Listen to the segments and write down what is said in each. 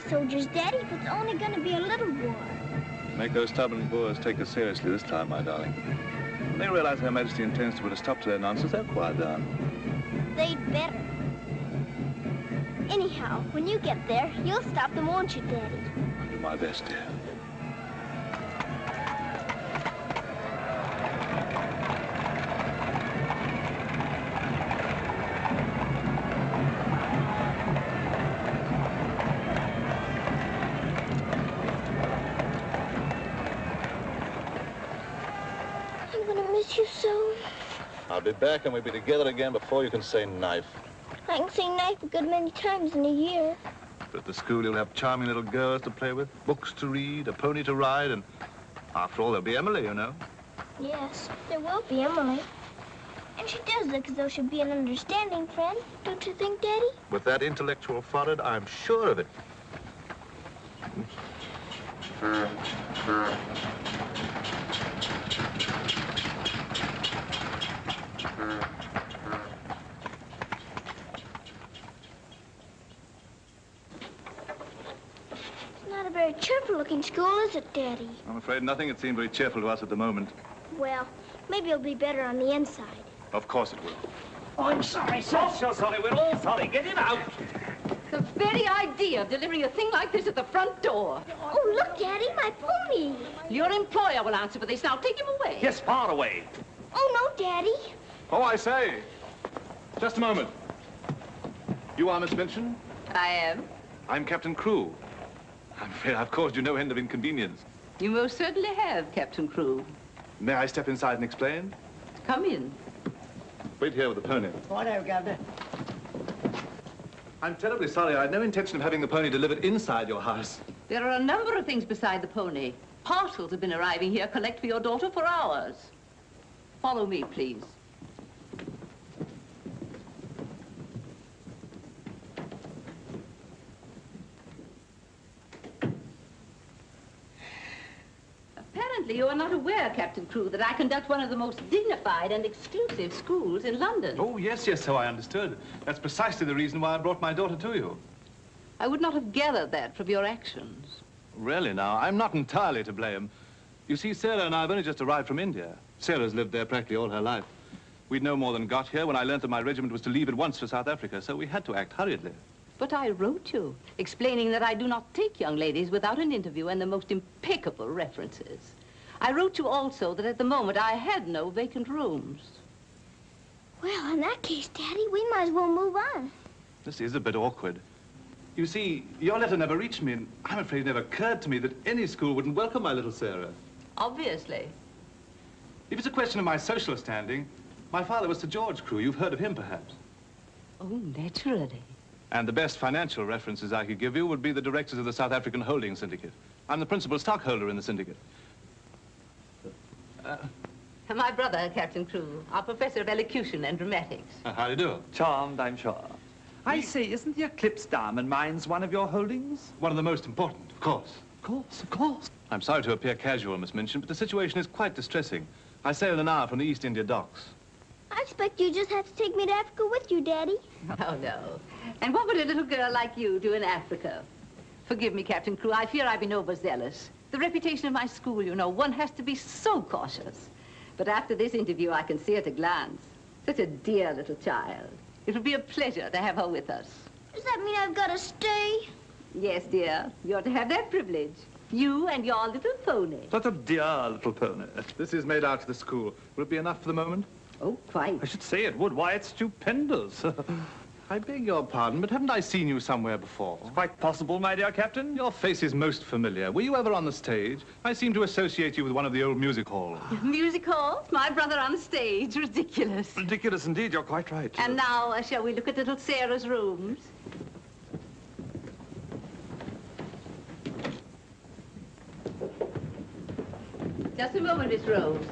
soldiers, Daddy, if it's only going to be a little war. Make those stubborn Boers take us seriously this time, my darling. When they realize Her Majesty intends to put a stop to their nonsense, they'll quiet down. They'd better. Anyhow, when you get there, you'll stop them, won't you, Daddy? I'll do my best, dear. You so. I'll be back and we'll be together again before you can say knife. I can say knife a good many times in a year. But at the school you'll have charming little girls to play with, books to read, a pony to ride, and after all, there'll be Emily, you know. Yes, there will be Emily. And she does look as though she'd be an understanding friend, don't you think, Daddy? With that intellectual forehead, I'm sure of it. Not a very cheerful-looking school, is it, Daddy? I'm afraid nothing had seemed very cheerful to us at the moment. Well, maybe it'll be better on the inside. Of course it will. Oh, I'm sorry, sir. So sorry. We're all sorry. Get him out. The very idea of delivering a thing like this at the front door. Oh, look, Daddy, my pony. Your employer will answer for this. Now, take him away. Yes, far away. Oh, no, Daddy. Oh, I say. Just a moment. You are Miss Minchin? I am. I'm Captain Crewe. I'm afraid I've caused you no end of inconvenience. You most certainly have, Captain Crewe. May I step inside and explain? Come in. Wait here with the pony. Righto, Governor. I'm terribly sorry. I had no intention of having the pony delivered inside your house. There are a number of things beside the pony. Parcels have been arriving here, collect for your daughter for hours. Follow me, please. Apparently, you are not aware, Captain Crewe, that I conduct one of the most dignified and exclusive schools in London. Oh, yes, yes, so I understood. That's precisely the reason why I brought my daughter to you. I would not have gathered that from your actions. Really, now, I'm not entirely to blame. You see, Sarah and I have only just arrived from India. Sarah's lived there practically all her life. We'd no more than got here when I learned that my regiment was to leave at once for South Africa, so we had to act hurriedly. But I wrote you, explaining that I do not take young ladies without an interview and the most impeccable references. I wrote you also that at the moment I had no vacant rooms. Well, in that case, Daddy, we might as well move on. This is a bit awkward. You see, your letter never reached me, and I'm afraid it never occurred to me that any school wouldn't welcome my little Sarah. Obviously. If it's a question of my social standing, my father was Sir George Crewe. You've heard of him, perhaps. Oh, naturally. And the best financial references I could give you would be the directors of the South African Holding Syndicate. I'm the principal stockholder in the syndicate. My brother, Captain Crewe, our professor of elocution and dramatics. How do you do? Charmed, I'm sure. I say, isn't the Eclipse Diamond Mines one of your holdings? One of the most important, of course. Of course, of course. I'm sorry to appear casual, Miss Minchin, but the situation is quite distressing. I sail in an hour from the East India docks. I expect you just have to take me to Africa with you, Daddy. Oh, no. And what would a little girl like you do in Africa? Forgive me, Captain Crewe, I fear I've been overzealous. The reputation of my school, you know, one has to be so cautious. But after this interview, I can see at a glance. Such a dear little child. It would be a pleasure to have her with us. Does that mean I've got to stay? Yes, dear. You're to have that privilege. You and your little pony. Such a dear little pony. This is made out to the school. Will it be enough for the moment? Oh, quite. I should say it would. Why, it's stupendous. I beg your pardon, but haven't I seen you somewhere before? It's quite possible, my dear Captain. Your face is most familiar. Were you ever on the stage? I seem to associate you with one of the old music halls. Music hall? My brother on stage? Ridiculous. Ridiculous indeed, you're quite right. And now, shall we look at little Sarah's rooms? Just a moment, Miss Rose.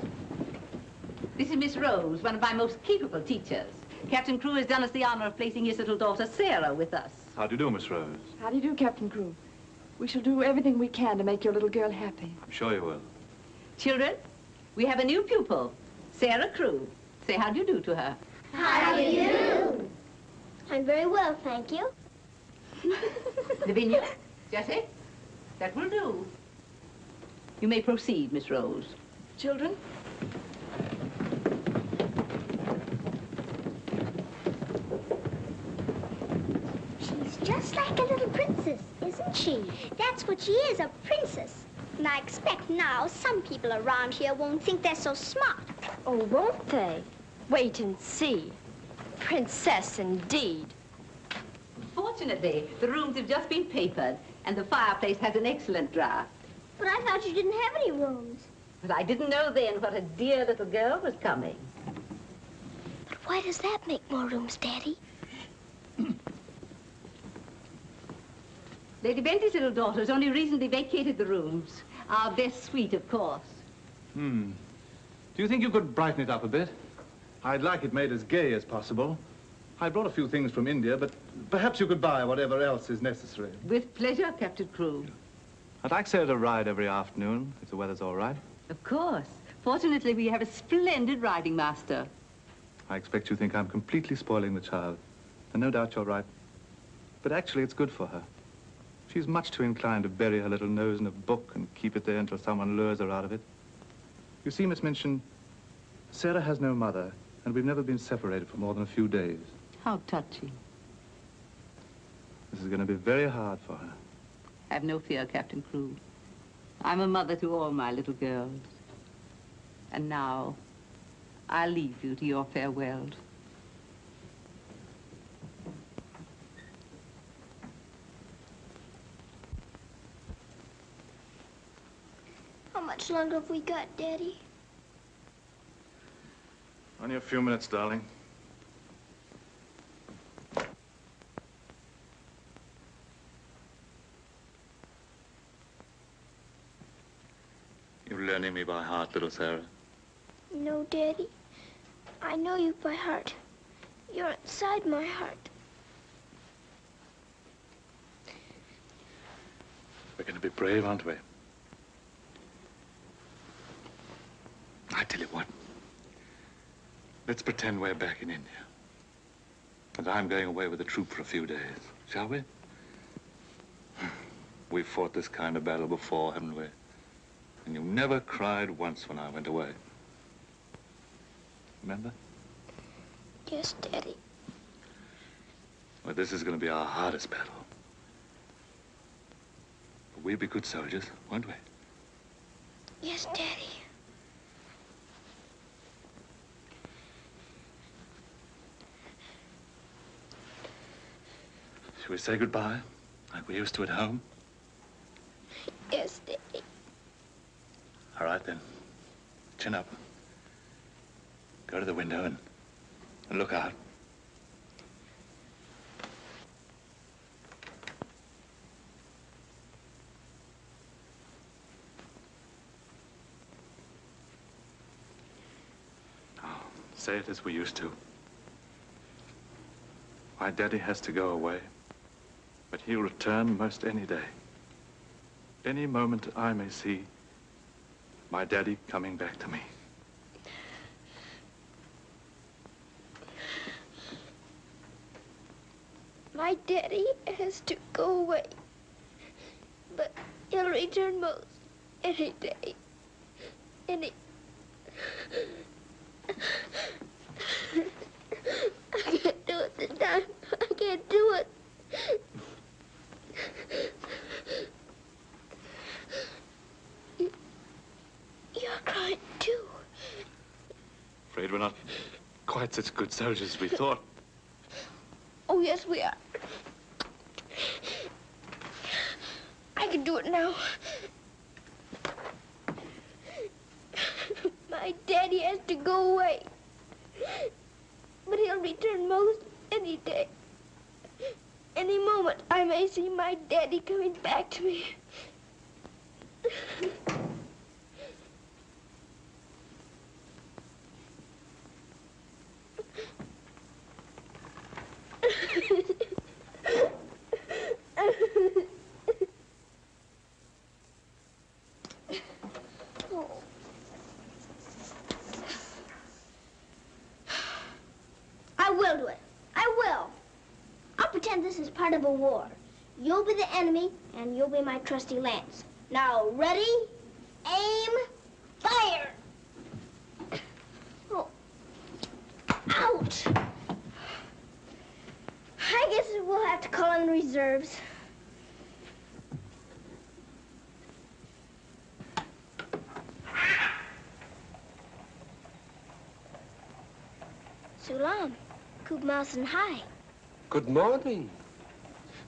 This is Miss Rose, one of my most capable teachers. Captain Crewe has done us the honor of placing his little daughter, Sarah, with us. How do you do, Miss Rose? How do you do, Captain Crewe? We shall do everything we can to make your little girl happy. I'm sure you will. Children, we have a new pupil, Sarah Crewe. Say how do you do to her. How do you do? I'm very well, thank you. Lavinia, Jessie, that will do. You may proceed, Miss Rose. Children? She's just like a little princess, isn't she? That's what she is, a princess. And I expect now some people around here won't think they're so smart. Oh, won't they? Wait and see. Princess indeed. Fortunately, the rooms have just been papered, and the fireplace has an excellent draft. But I thought you didn't have any rooms. But I didn't know then what a dear little girl was coming. But why does that make more rooms, Daddy? Lady Bentley's little daughter has only recently vacated the rooms. Our best suite, of course. Do you think you could brighten it up a bit? I'd like it made as gay as possible. I brought a few things from India, but perhaps you could buy whatever else is necessary. With pleasure, Captain Crewe. I'd like Sarah to ride every afternoon, if the weather's all right. Of course. Fortunately, we have a splendid riding master. I expect you think I'm completely spoiling the child. And no doubt you're right. But actually, it's good for her. She's much too inclined to bury her little nose in a book and keep it there until someone lures her out of it. You see, Miss Minchin, Sarah has no mother, and we've never been separated for more than a few days. How touching. This is going to be very hard for her. Have no fear, Captain Crewe. I'm a mother to all my little girls. And now, I'll leave you to your farewells. How much longer have we got, Daddy? Only a few minutes, darling. You're learning me by heart, little Sarah. No, Daddy. I know you by heart. You're inside my heart. We're going to be brave, aren't we? I tell you what. Let's pretend we're back in India. And I'm going away with the troop for a few days, shall we? We've fought this kind of battle before, haven't we? And you never cried once when I went away. Remember? Yes, Daddy. Well, this is going to be our hardest battle. But we'll be good soldiers, won't we? Yes, Daddy. Shall we say goodbye, like we used to at home? Yes, Daddy. All right, then. Chin up. Go to the window and look out. Now, say it as we used to. My daddy has to go away, but he'll return most any day. Any moment I may see my daddy coming back to me. My daddy has to go away, but he'll return most any day. I can't do it this time. I can't do it. You're crying too. Afraid we're not quite such good soldiers as we thought. Oh, yes, we are. I can do it now. My daddy has to go away, but he'll return most any day. Any moment, I may see my daddy coming back to me. I will do it. I will. I'll pretend this is part of a war. You'll be the enemy, and you'll be my trusty lance. Now, ready, aim, fire! Oh. Ouch! I guess we'll have to call in reserves. Sulam, Kub Mouse and Hi. Good morning.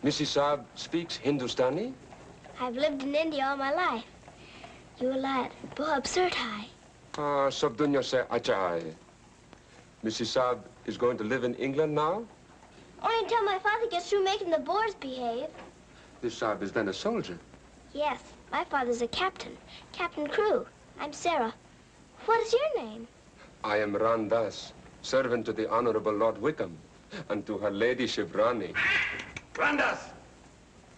Mrs. Saab speaks Hindustani? I've lived in India all my life. You lad, बहुत absurd hai. Ah, sab dunya se acha hai. Mrs. Saab is going to live in England now? Only until my father gets through making the Boers behave. This Saab is then a soldier. Yes, my father's a captain. Captain Crew. I'm Sarah. What is your name? I am Ran Das, servant to the Honorable Lord Wickham, and to her ladyship Rani. Randas!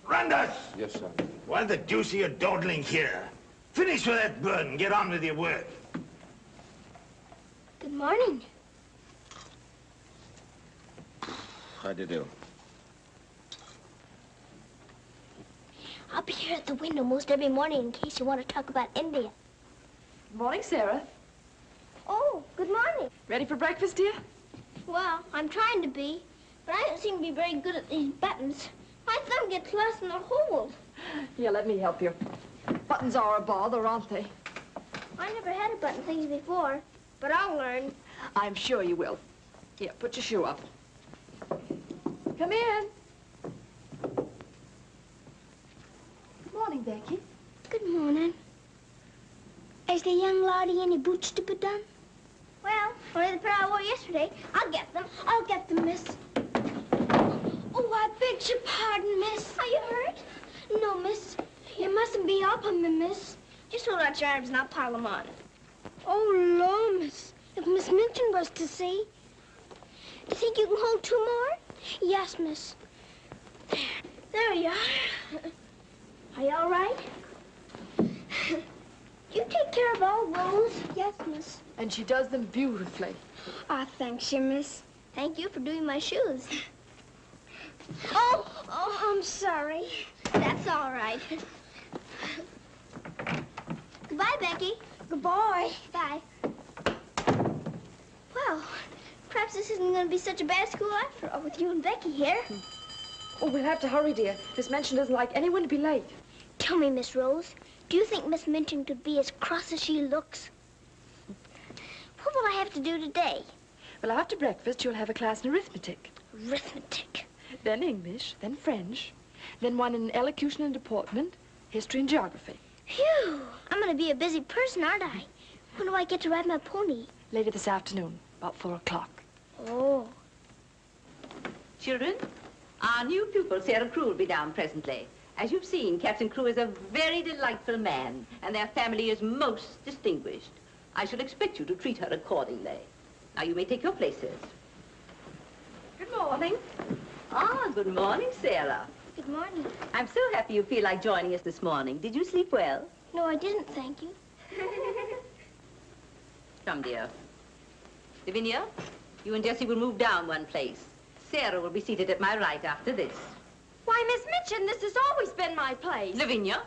Randas! Yes, sir. Why the deuce are you dawdling here? Finish with that bird and get on with your work. Good morning. How do you do? I'll be here at the window most every morning in case you want to talk about India. Good morning, Sarah. Oh, good morning. Ready for breakfast, dear? Well, I'm trying to be, but I don't seem to be very good at these buttons. My thumb gets lost in the hole. Here, let me help you. Buttons are a bother, aren't they? I never had a button things before, but I'll learn. I'm sure you will. Here, put your shoe up. Come in. Good morning, Becky. Good morning. Is the young laddie any boots to put on? Well, only the pair I wore yesterday. I'll get them. I'll get them, miss. Oh, I beg your pardon, miss. Are you hurt? No, miss. You mustn't be up on me, miss. Just hold out your arms and I'll pile them on. Oh, Lord, miss. If Miss Minton was to see. Do you think you can hold two more? Yes, miss. There you are. Are you all right? You take care of all those? Yes, miss. And she does them beautifully. Ah, thanks, you, miss. Thank you for doing my shoes. Oh, I'm sorry. That's all right. Goodbye, Becky. Goodbye. Bye. Well, perhaps this isn't going to be such a bad school after all with you and Becky here. Oh, we'll have to hurry, dear. Miss Minchin doesn't like anyone to be late. Tell me, Miss Rose, do you think Miss Minchin could be as cross as she looks? What will I have to do today? Well, after breakfast, you'll have a class in arithmetic. Arithmetic. Then English, then French, then one in elocution and deportment, history and geography. Phew! I'm going to be a busy person, aren't I? When do I get to ride my pony? Later this afternoon, about 4 o'clock. Oh. Children, our new pupil, Sarah Crew, will be down presently. As you've seen, Captain Crew is a very delightful man, and their family is most distinguished. I shall expect you to treat her accordingly. Now, you may take your places. Good morning. Ah, good morning, Sarah. Good morning. I'm so happy you feel like joining us this morning. Did you sleep well? No, I didn't, thank you. Come, dear. Lavinia, you and Jessie will move down one place. Sarah will be seated at my right after this. Why, Miss Minchin, this has always been my place. Lavinia.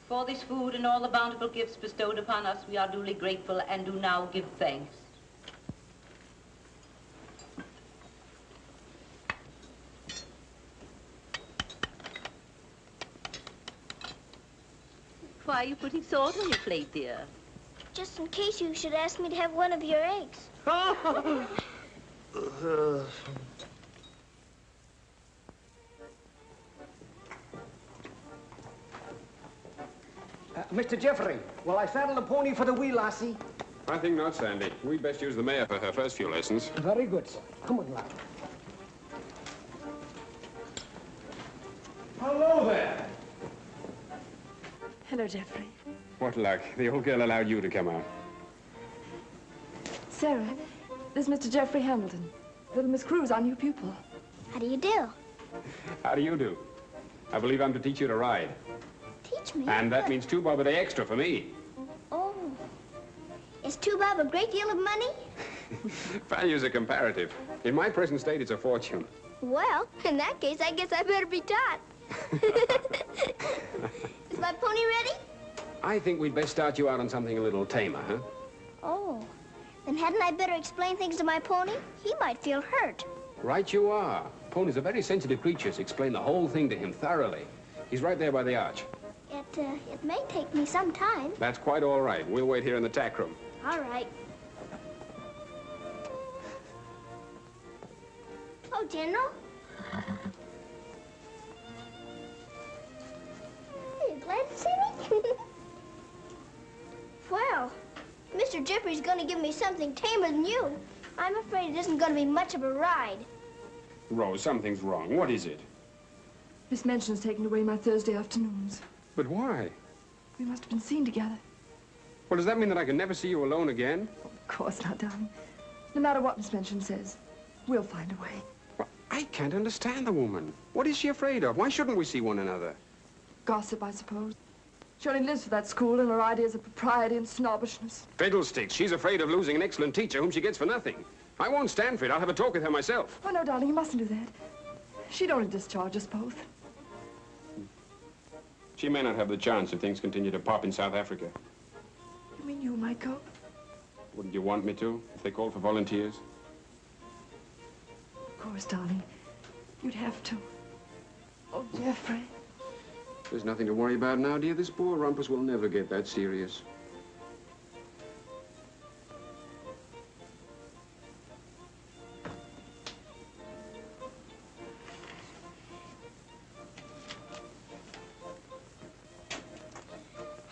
For this food and all the bountiful gifts bestowed upon us, we are duly grateful and do now give thanks. Why are you putting salt on your plate, dear? Just in case you should ask me to have one of your eggs. Mr. Jeffrey, will I saddle the pony for the wee lassie? I think not, Sandy. We'd best use the mare for her first few lessons. Very good, sir. Come on, lad. Hello there. Hello, Jeffrey. What luck. The old girl allowed you to come out. Sarah, this is Mr. Jeffrey Hamilton. Little Miss Crew's our new pupil. How do you do? How do you do? I believe I'm to teach you to ride. Teach me. And that means 2 bob a day extra for me. Is 2 bob a great deal of money? Values are comparative. In my present state, it's a fortune. Well, in that case, I guess I better be taught. Is my pony ready? I think we'd best start you out on something a little tamer, huh? Oh, then hadn't I better explain things to my pony? He might feel hurt. Right you are. Ponies are very sensitive creatures. Explain the whole thing to him thoroughly. He's right there by the arch. It may take me some time. That's quite all right. We'll wait here in the tack room. All right. Oh, General. Are you glad to see me? Well, Mr. Jeffrey's going to give me something tamer than you. I'm afraid it isn't going to be much of a ride. Rose, something's wrong. What is it? Miss Minchin's taken away my Thursday afternoons. But why? We must have been seen together. Well, does that mean that I can never see you alone again? Of course not, darling. No matter what Miss Minchin says, we'll find a way. Well, I can't understand the woman. What is she afraid of? Why shouldn't we see one another? Gossip, I suppose. She only lives for that school and her ideas of propriety and snobbishness. Fiddlesticks. She's afraid of losing an excellent teacher whom she gets for nothing. I won't stand for it. I'll have a talk with her myself. Oh, no, darling, you mustn't do that. She'd only discharge us both. She may not have the chance if things continue to pop in South Africa. You mean you might go? Wouldn't you want me to, if they called for volunteers? Of course, darling. You'd have to. Oh, Jeffrey. There's nothing to worry about now, dear. This poor rumpus will never get that serious.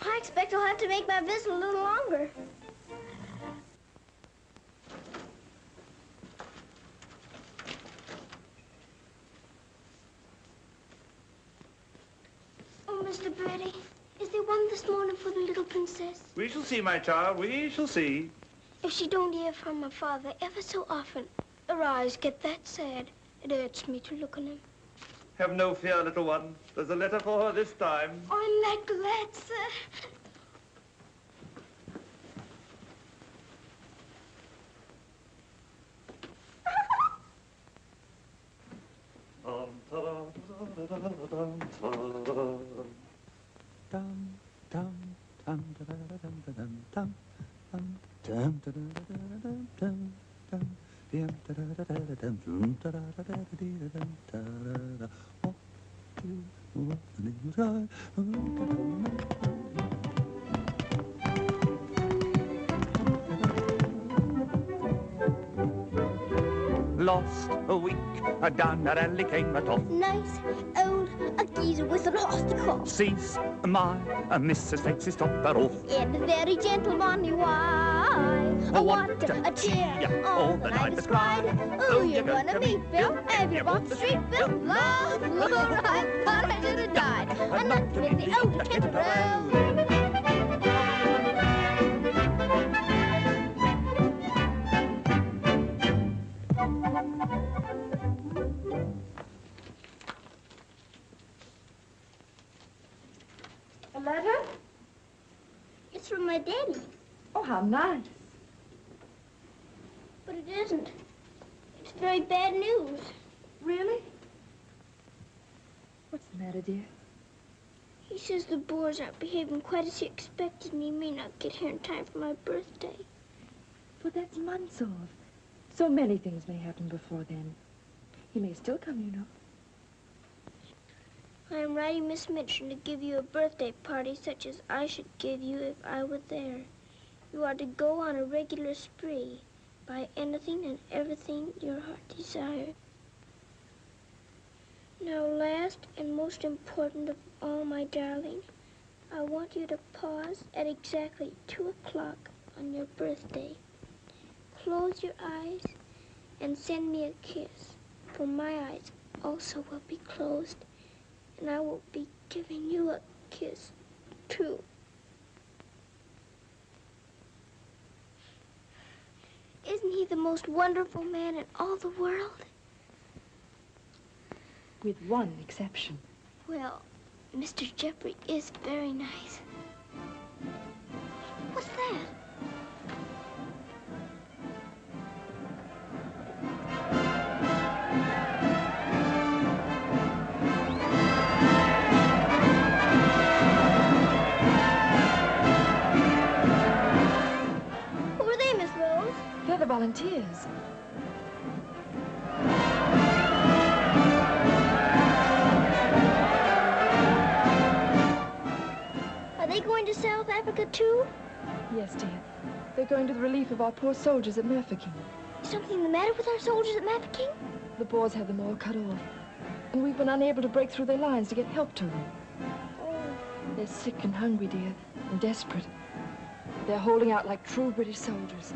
I expect I'll have to make my visit a little longer. Oh, Mr. Brady, is there one this morning for the little princess? We shall see, my child. We shall see. If she don't hear from her father ever so often, her eyes get that sad. It hurts me to look on them. Have no fear, little one. There's a letter for her this time. Oh, I'm that glad, sir. Lost a week, down that alley came a top. Nice old geezer with an horse crop. Sees my Mrs. Takes topper off. In a very gentle bonny way. What a cheer all the night is cried. Oh, you're gonna meet Bill, and you're on the street, Bill. Love, I thought I should have died. I'm not in the old kid road. A letter? It's from my daddy. Oh, how nice. But it isn't. It's very bad news. Really? What's the matter, dear? He says the Boers aren't behaving quite as he expected, and he may not get here in time for my birthday. But that's months off. So many things may happen before then. He may still come, you know. I am writing Miss Minchin to give you a birthday party such as I should give you if I were there. You are to go on a regular spree, buy anything and everything your heart desires. Now, last and most important of all, my darling, I want you to pause at exactly 2 o'clock on your birthday. Close your eyes and send me a kiss, for my eyes also will be closed. And I will be giving you a kiss, too. Isn't he the most wonderful man in all the world? With one exception. Well, Mr. Jeffrey is very nice. What's that? Africa, too? Yes, dear. They're going to the relief of our poor soldiers at Mafeking. Is something the matter with our soldiers at Mafeking? The Boers have them all cut off. And we've been unable to break through their lines to get help to them. Oh. They're sick and hungry, dear, and desperate. They're holding out like true British soldiers.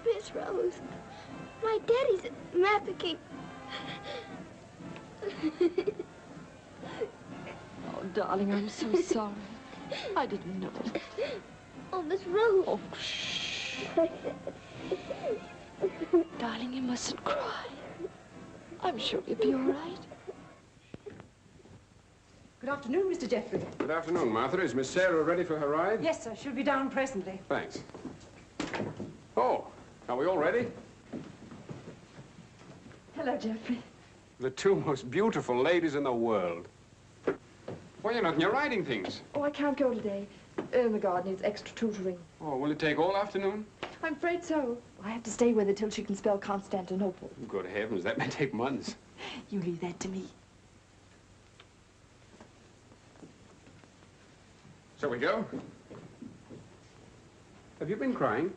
Miss Rose, my daddy's at Mafeking. Oh, darling, I'm so sorry. I didn't know. Oh, Miss Rose. Oh, shh. Darling, you mustn't cry. I'm sure you'll be all right. Good afternoon, Mr. Jeffrey. Good afternoon, Martha. Is Miss Sarah ready for her ride? Yes, sir. She'll be down presently. Thanks. Oh, are we all ready? Hello, Jeffrey. The two most beautiful ladies in the world. Why, you're not in your riding things. Oh, I can't go today. The garden needs extra tutoring. Oh, will it take all afternoon? I'm afraid so. I have to stay with her till she can spell Constantinople. Good heavens, that may take months. You leave that to me. Shall we go? Have you been crying?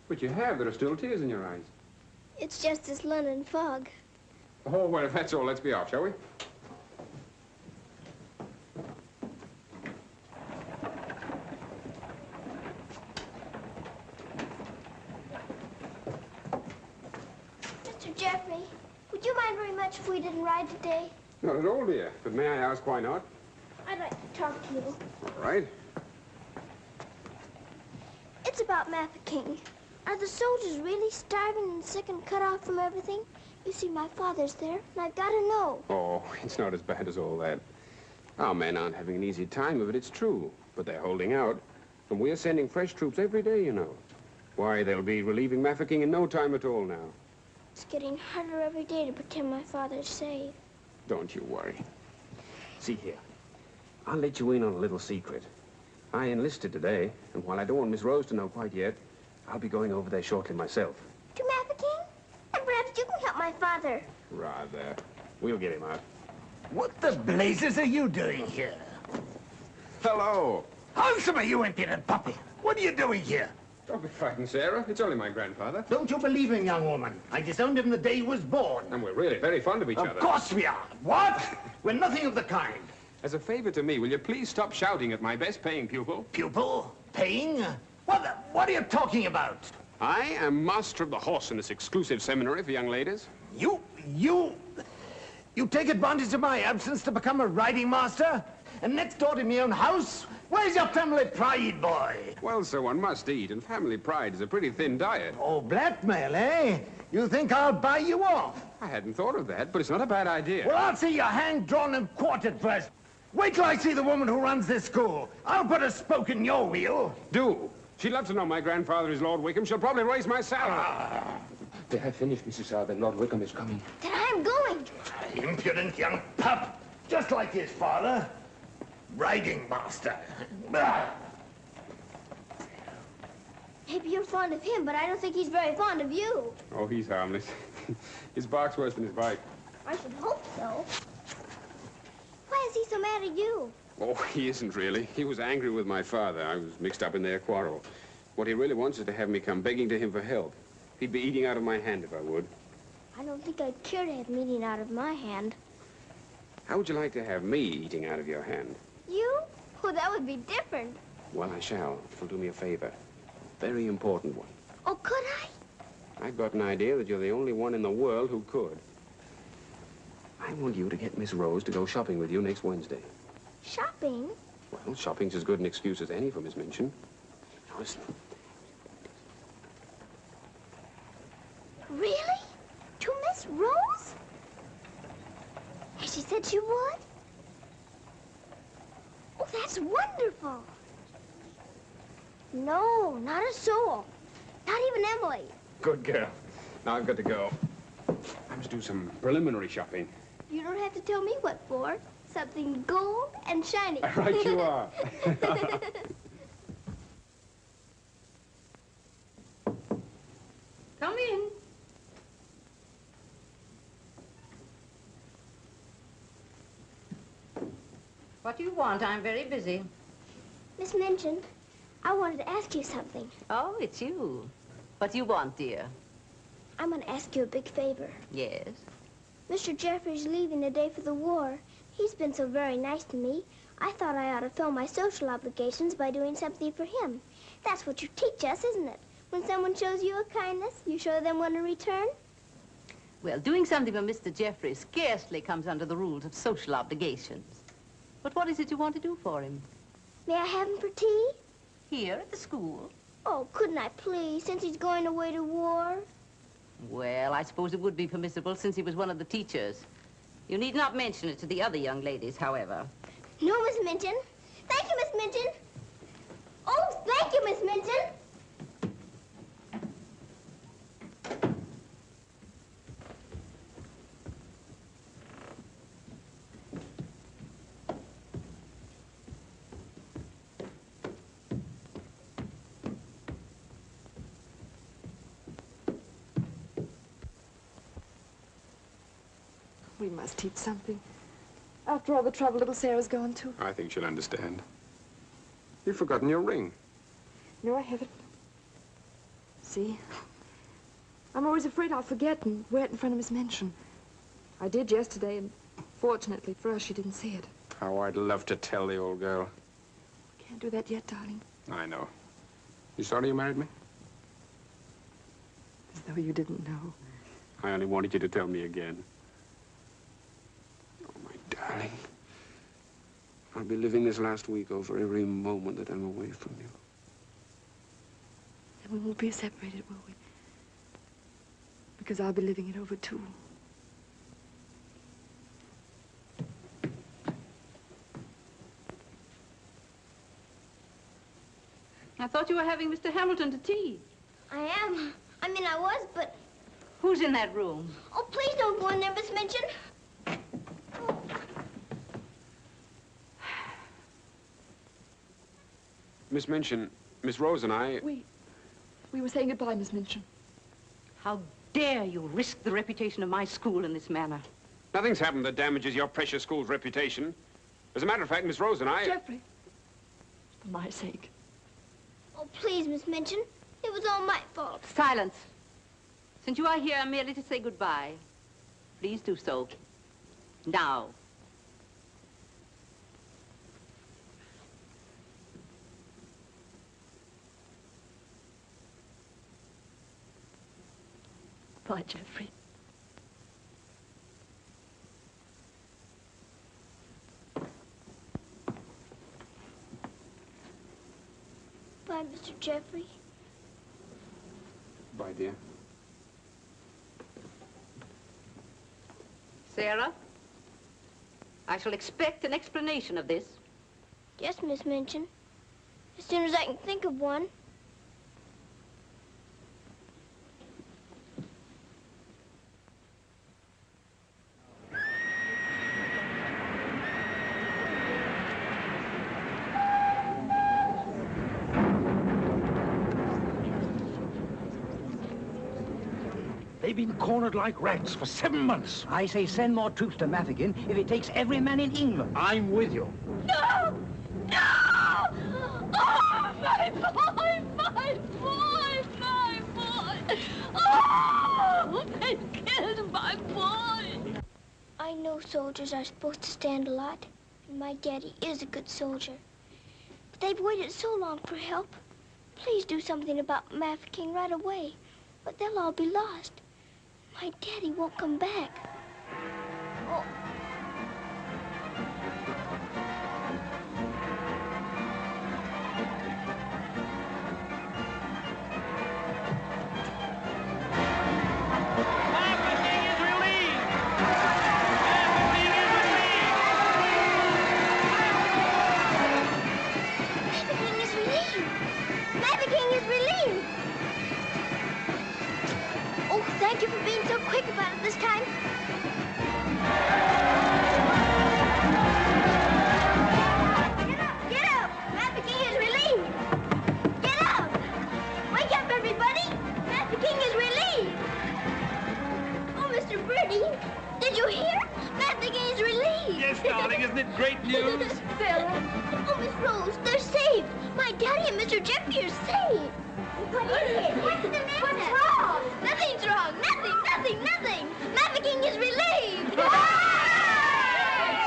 But you have. There are still tears in your eyes. It's just this London fog. Oh, well, if that's all, let's be off, shall we? Mr. Jeffrey, would you mind very much if we didn't ride today? Not at all, dear. But may I ask why not? I'd like to talk to you. All right. It's about Mafeking. Are the soldiers really starving and sick and cut off from everything? You see, my father's there, and I've got to know. Oh, it's not as bad as all that. Our men aren't having an easy time of it, it's true. But they're holding out. And we're sending fresh troops every day, you know. Why, they'll be relieving Mafeking in no time at all now. It's getting harder every day to pretend my father's safe. Don't you worry. See here. I'll let you in on a little secret. I enlisted today, and while I don't want Miss Rose to know quite yet, I'll be going over there shortly myself. To Mafeking? And perhaps you can help my father. Rather. We'll get him out. What the blazes are you doing here? Hello. Handsome, you impudent puppy. What are you doing here? Don't be frightened, Sarah. It's only my grandfather. Don't you believe him, young woman? I disowned him the day he was born. And we're really very fond of each other. Of course we are. What? We're nothing of the kind. As a favor to me, will you please stop shouting at my best-paying pupil? Pupil? Paying? What are you talking about? I am master of the horse in this exclusive seminary for young ladies. You take advantage of my absence to become a riding master? And next door to my own house? Where's your family pride, boy? Well, sir, one must eat, and family pride is a pretty thin diet. Oh, blackmail, eh? You think I'll buy you off? I hadn't thought of that, but it's not a bad idea. Well, I'll see you hanged, drawn, and quartered first. Wait till I see the woman who runs this school. I'll put a spoke in your wheel. Do. She'd love to know my grandfather is Lord Wickham. She'll probably raise my salary. They have finished, Mrs. Arden. Lord Wickham is coming. Then I'm going. Impudent young pup. Just like his father. Riding master. Maybe you're fond of him, but I don't think he's very fond of you. Oh, he's harmless. His bark's worse than his bite. I should hope so. Why is he so mad at you? Oh, he isn't really. He was angry with my father. I was mixed up in their quarrel. What he really wants is to have me come begging to him for help. He'd be eating out of my hand if I would. I don't think I'd care to have meat eaten out of my hand. How would you like to have me eating out of your hand? You? Oh, that would be different. Well, I shall, if you'll do me a favor. Very important one. Oh, could I? I've got an idea that you're the only one in the world who could. I want you to get Miss Rose to go shopping with you next Wednesday. Shopping? Well, shopping's as good an excuse as any for Miss Minchin. Now, listen. Really? To Miss Rose? Has she said she would? Oh, that's wonderful. No, not a soul. Not even Emily. Good girl. Now I've got to go. I must do some preliminary shopping. You don't have to tell me what for. Something gold and shiny. Right you are. What do you want? I'm very busy. Miss Minchin, I wanted to ask you something. Oh, it's you. What do you want, dear? I'm going to ask you a big favor. Yes? Mr. Jeffrey's leaving the day for the war. He's been so very nice to me. I thought I ought to fill my social obligations by doing something for him. That's what you teach us, isn't it? When someone shows you a kindness, you show them one in return? Well, doing something for Mr. Jeffrey scarcely comes under the rules of social obligations. But what is it you want to do for him? May I have him for tea? Here at the school? Oh, couldn't I please, since he's going away to war? Well, I suppose it would be permissible since he was one of the teachers. You need not mention it to the other young ladies, however. No, Miss Minchin. Thank you, Miss Minchin. Oh, thank you, Miss Minchin. We must teach something. After all the trouble little Sarah's gone to. I think she'll understand. You've forgotten your ring. No, I haven't. See? I'm always afraid I'll forget and wear it in front of Miss Minchin. I did yesterday, and fortunately for us, she didn't see it. How I'd love to tell the old girl. Can't do that yet, darling. I know. You sorry you married me? As though you didn't know. I only wanted you to tell me again. Oh, my darling. I'll be living this last week over every moment that I'm away from you. And we won't be separated, will we? Because I'll be living it over, too. I thought you were having Mr. Hamilton to tea. I am. I mean, I was, but... Who's in that room? Oh, please don't go in there, Miss Minchin. Miss Minchin, Miss Rose and I... We were saying goodbye, Miss Minchin. How dare you risk the reputation of my school in this manner? Nothing's happened that damages your precious school's reputation. As a matter of fact, Miss Rose and I... Jeffrey, for my sake. Oh, please, Miss Minchin. It was all my fault. Silence. Since you are here merely to say goodbye, please do so. Now. Bye, Jeffrey. Bye, Mr. Jeffrey. Bye, dear. Sarah, I shall expect an explanation of this. Yes, Miss Minchin. As soon as I can think of one. They've been cornered like rats for 7 months. I say send more troops to Mafeking if it takes every man in England. I'm with you. No! No! Oh, my boy! My boy! My boy! Oh! They killed my boy! I know soldiers are supposed to stand a lot, and my daddy is a good soldier. But they've waited so long for help. Please do something about Mafeking right away, or they'll all be lost. My daddy won't come back. Oh. Thank you for being so quick about it this time. Isn't it great news? Sarah. Oh, Miss Rose, they're saved. My daddy and Mr. Jeffrey are saved. What is it? What's the matter? What's wrong? Nothing's wrong. Nothing. Maverick is relieved.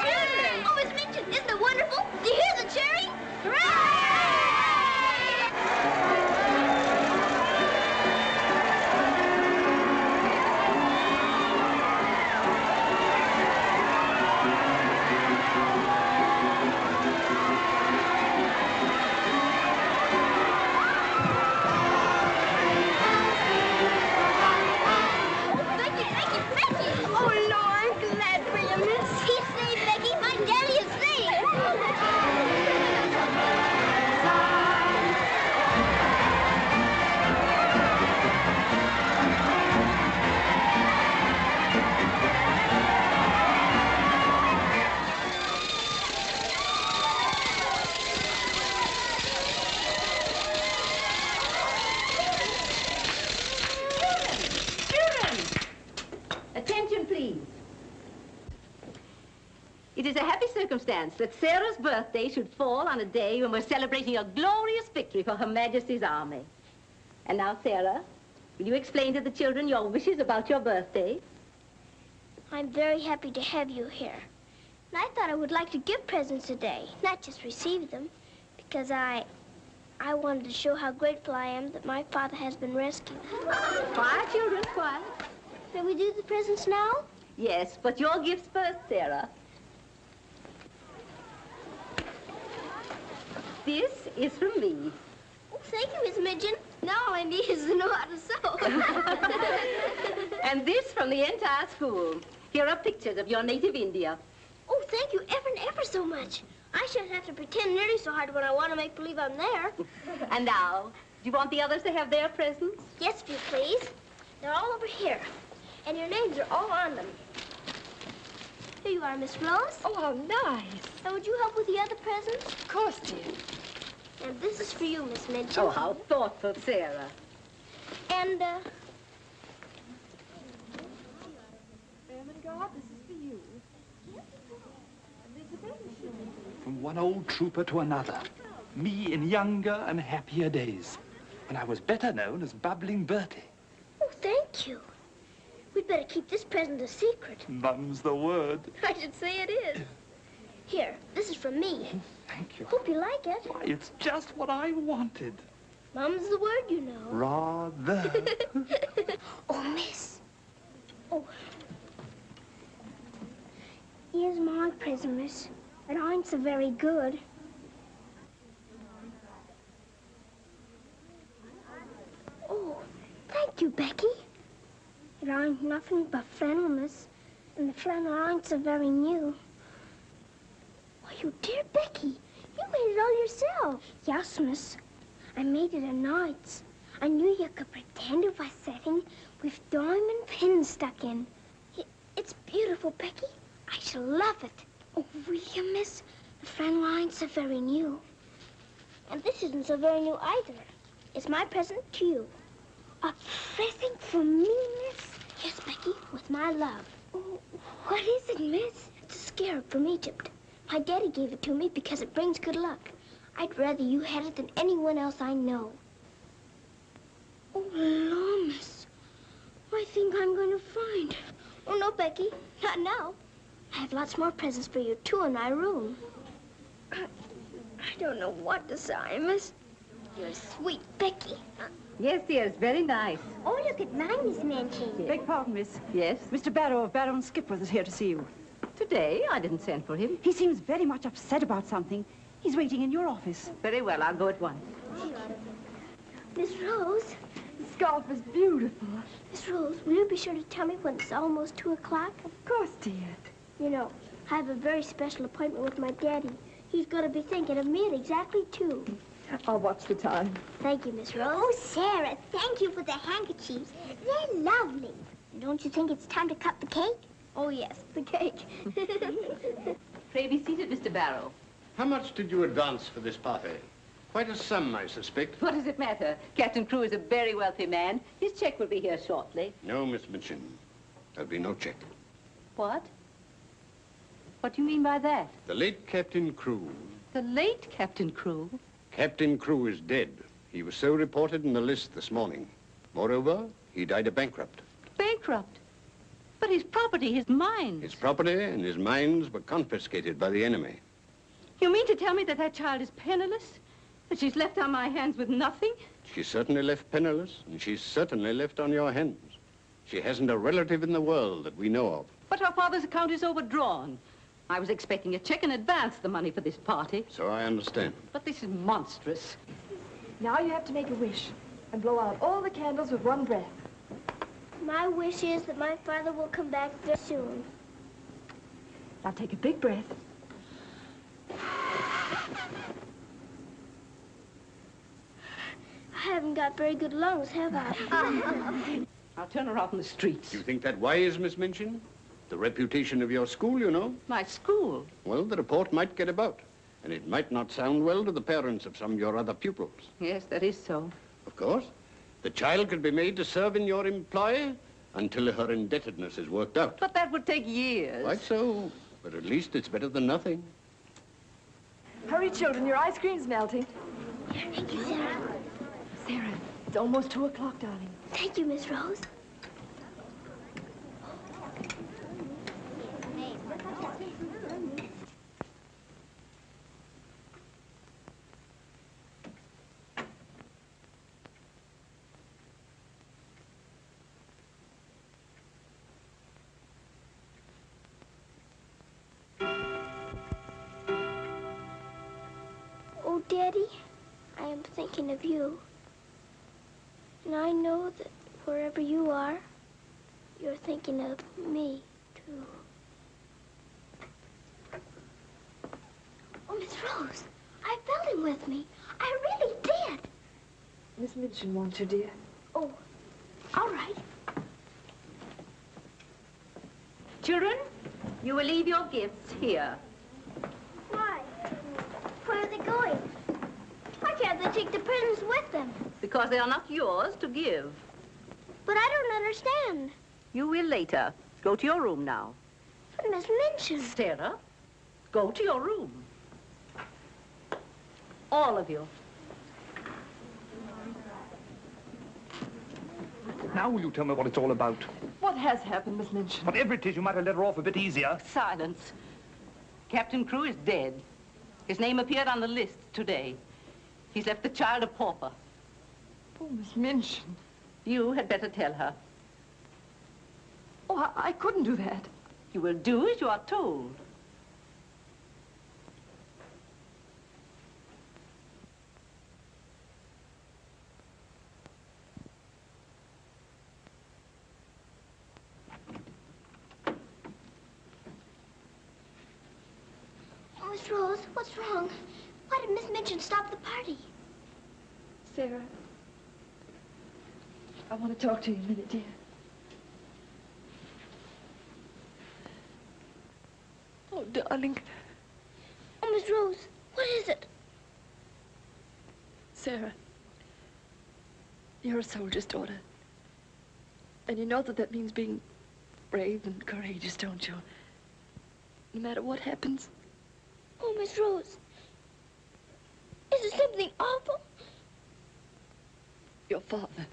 Children. Oh, Miss Minchin, isn't it wonderful? Do you hear the cheering? Hooray! It is a happy circumstance that Sarah's birthday should fall on a day when we're celebrating a glorious victory for Her Majesty's army. And now, Sarah, will you explain to the children your wishes about your birthday? I'm very happy to have you here. And I thought I would like to give presents today, not just receive them, because I wanted to show how grateful I am that my father has been rescued. Quiet, children, quiet. Can we do the presents now? Yes, but your gifts first, Sarah. This is from me. Oh, thank you, Miss Midgeon. Now all I need is to know how to sew. And this from the entire school. Here are pictures of your native India. Oh, thank you ever and ever so much. I shouldn't have to pretend nearly so hard when I want to make believe I'm there. And now, do you want the others to have their presents? Yes, if you please. They're all over here. And your names are all on them. Here you are, Miss Rose. Oh, how nice. And would you help with the other presents? Of course, dear. And this is for you, Miss Midgeon. Oh, how thoughtful, Sarah. And, Ermengarde, this is for you. From one old trooper to another. Me in younger and happier days, when I was better known as Bubbling Bertie. Oh, thank you. We'd better keep this present a secret. Mum's the word. I should say it is. Here, this is from me. Thank you. Hope you like it. Why, it's just what I wanted. Mum's the word, you know. Rather. Oh, miss. Oh. Here's my present, miss. But I'm so very good. Oh, thank you, Becky. It ain't nothing but flannel, miss. And the flannel ain't so very new. Why, you dear Becky, you made it all yourself. Yes, miss. I made it at nights. I knew you could pretend it was setting with diamond pins stuck in. It's beautiful, Becky. I shall love it. Oh, will you, miss? The flannel ain't so very new. And this isn't so very new either. It's my present to you. A present from me, miss? Yes, Becky, with my love. Oh, what is it, miss? It's a scarab from Egypt. My daddy gave it to me because it brings good luck. I'd rather you had it than anyone else I know. Oh, Lord, miss. I think I'm going to find it. Oh, no, Becky. Not now. I have lots more presents for you, too, in my room. I don't know what to say, miss. You're sweet, Becky. Yes, dear, it's very nice. Oh, look at mine, Miss Manchin. Beg pardon, miss. Yes? Mr. Barrow of Barrow and Skipworth is here to see you. Today? I didn't send for him. He seems very much upset about something. He's waiting in your office. Very well, I'll go at once. Miss Rose. The scarf is beautiful. Miss Rose, will you be sure to tell me when it's almost 2 o'clock? Of course, dear. You know, I have a very special appointment with my daddy. He's going to be thinking of me at exactly 2. I'll watch the time. Thank you, Miss Rose. Oh, Sarah, thank you for the handkerchiefs. They're lovely. Don't you think it's time to cut the cake? Oh, yes, the cake. Pray be seated, Mr. Barrow. How much did you advance for this party? Quite a sum, I suspect. What does it matter? Captain Crewe is a very wealthy man. His check will be here shortly. No, Miss Minchin. There'll be no check. What? What do you mean by that? The late Captain Crewe. The late Captain Crewe? Captain Crewe is dead. He was so reported in the list this morning. Moreover, he died a bankrupt. Bankrupt? But his property, his mines. His property and his mines were confiscated by the enemy. You mean to tell me that that child is penniless? That she's left on my hands with nothing? She's certainly left penniless, and she's certainly left on your hands. She hasn't a relative in the world that we know of. But her father's account is overdrawn. I was expecting a check in advance, the money for this party. So I understand. But this is monstrous. Now you have to make a wish and blow out all the candles with one breath. My wish is that my father will come back very soon. Now take a big breath. I haven't got very good lungs, have I? I'll turn her out in the streets. You think that wise, Miss Minchin? The reputation of your school, you know. My school? Well, the report might get about, and it might not sound well to the parents of some of your other pupils. Yes, that is so. Of course. The child could be made to serve in your employ until her indebtedness is worked out. But that would take years. Quite so. But at least it's better than nothing. Hurry, children, your ice cream's melting. Thank you, Sarah. Sarah, it's almost 2 o'clock, darling. Thank you, Miss Rose. Oh, Daddy, I am thinking of you. And I know that wherever you are, you're thinking of me, too. Oh, Miss Rose, I felt him with me. I really did. Miss Minchin wants you, dear. Oh, all right. Children, you will leave your gifts here. Why? Where are they going? Why can't they take the presents with them? Because they are not yours to give. But I don't understand. You will later. Go to your room now. But Miss Minchin. Sarah, go to your room. All of you. Now will you tell me what it's all about? What has happened, Miss Minchin? Whatever it is, you might have let her off a bit easier. Silence. Captain Crewe is dead. His name appeared on the list today. He's left the child a pauper. Oh, Miss Minchin. You had better tell her. Oh, I couldn't do that. You will do as you are told. Oh, Miss Rose, what's wrong? Why did Miss Minchin stop the party? Sarah, I want to talk to you a minute, dear. Oh, darling. Oh, Miss Rose, what is it? Sarah, you're a soldier's daughter. And you know that that means being brave and courageous, don't you? No matter what happens. Oh, Miss Rose, is it something awful? Your father.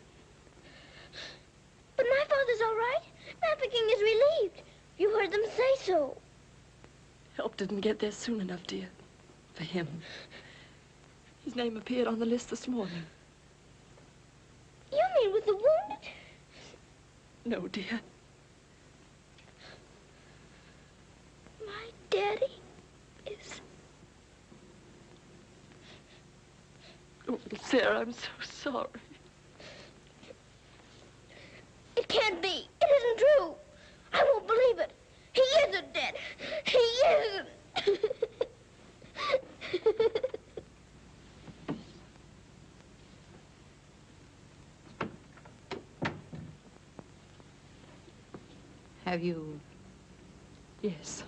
But my father's all right. Mafeking is relieved. You heard them say so. Help didn't get there soon enough, dear. For him. His name appeared on the list this morning. You mean with the wounded? No, dear. My daddy is... Oh, Sarah, I'm so sorry. It can't be. It isn't true. I won't believe it. He isn't dead. He isn't. Have you? Yes.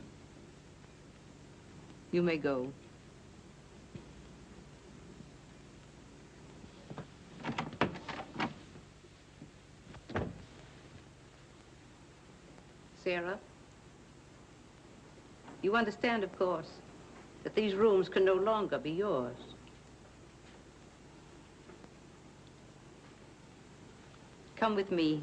You may go. Sarah? You understand, of course, that these rooms can no longer be yours. Come with me.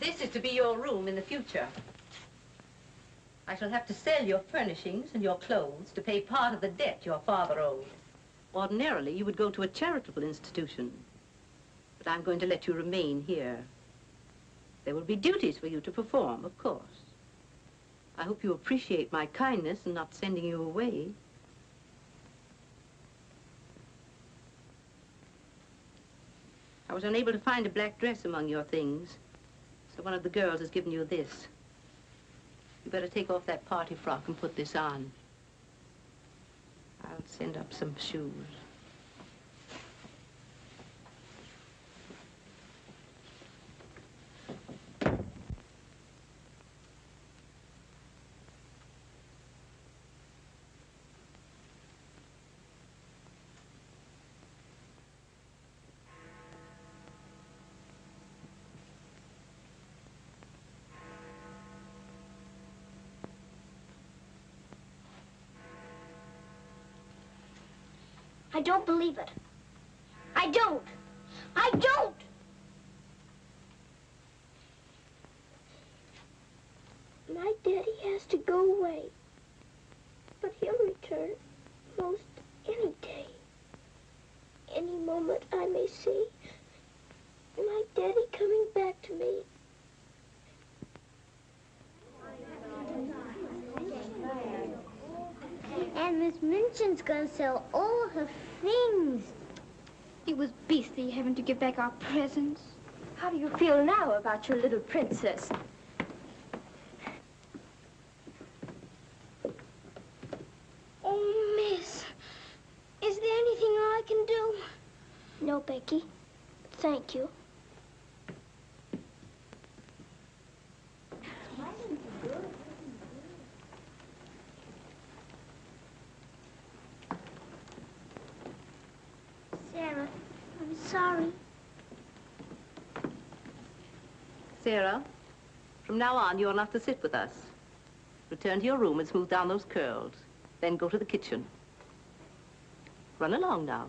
This is to be your room in the future. I shall have to sell your furnishings and your clothes to pay part of the debt your father owed. Ordinarily, you would go to a charitable institution, but I'm going to let you remain here. There will be duties for you to perform, of course. I hope you appreciate my kindness in not sending you away. I was unable to find a black dress among your things, so one of the girls has given you this. You better take off that party frock and put this on. I'll send up some shoes. I don't believe it. I don't. I don't! My daddy has to go away. But he'll return most any day. Any moment I may see my daddy coming back to me. And Miss Minchin's gonna sell all her things. It was beastly having to give back our presents. How do you feel now about your little princess? Oh, Miss, is there anything I can do? No, Becky. Thank you. Sarah, I'm sorry. Sarah, from now on, you're not to sit with us. Return to your room and smooth down those curls. Then go to the kitchen. Run along now.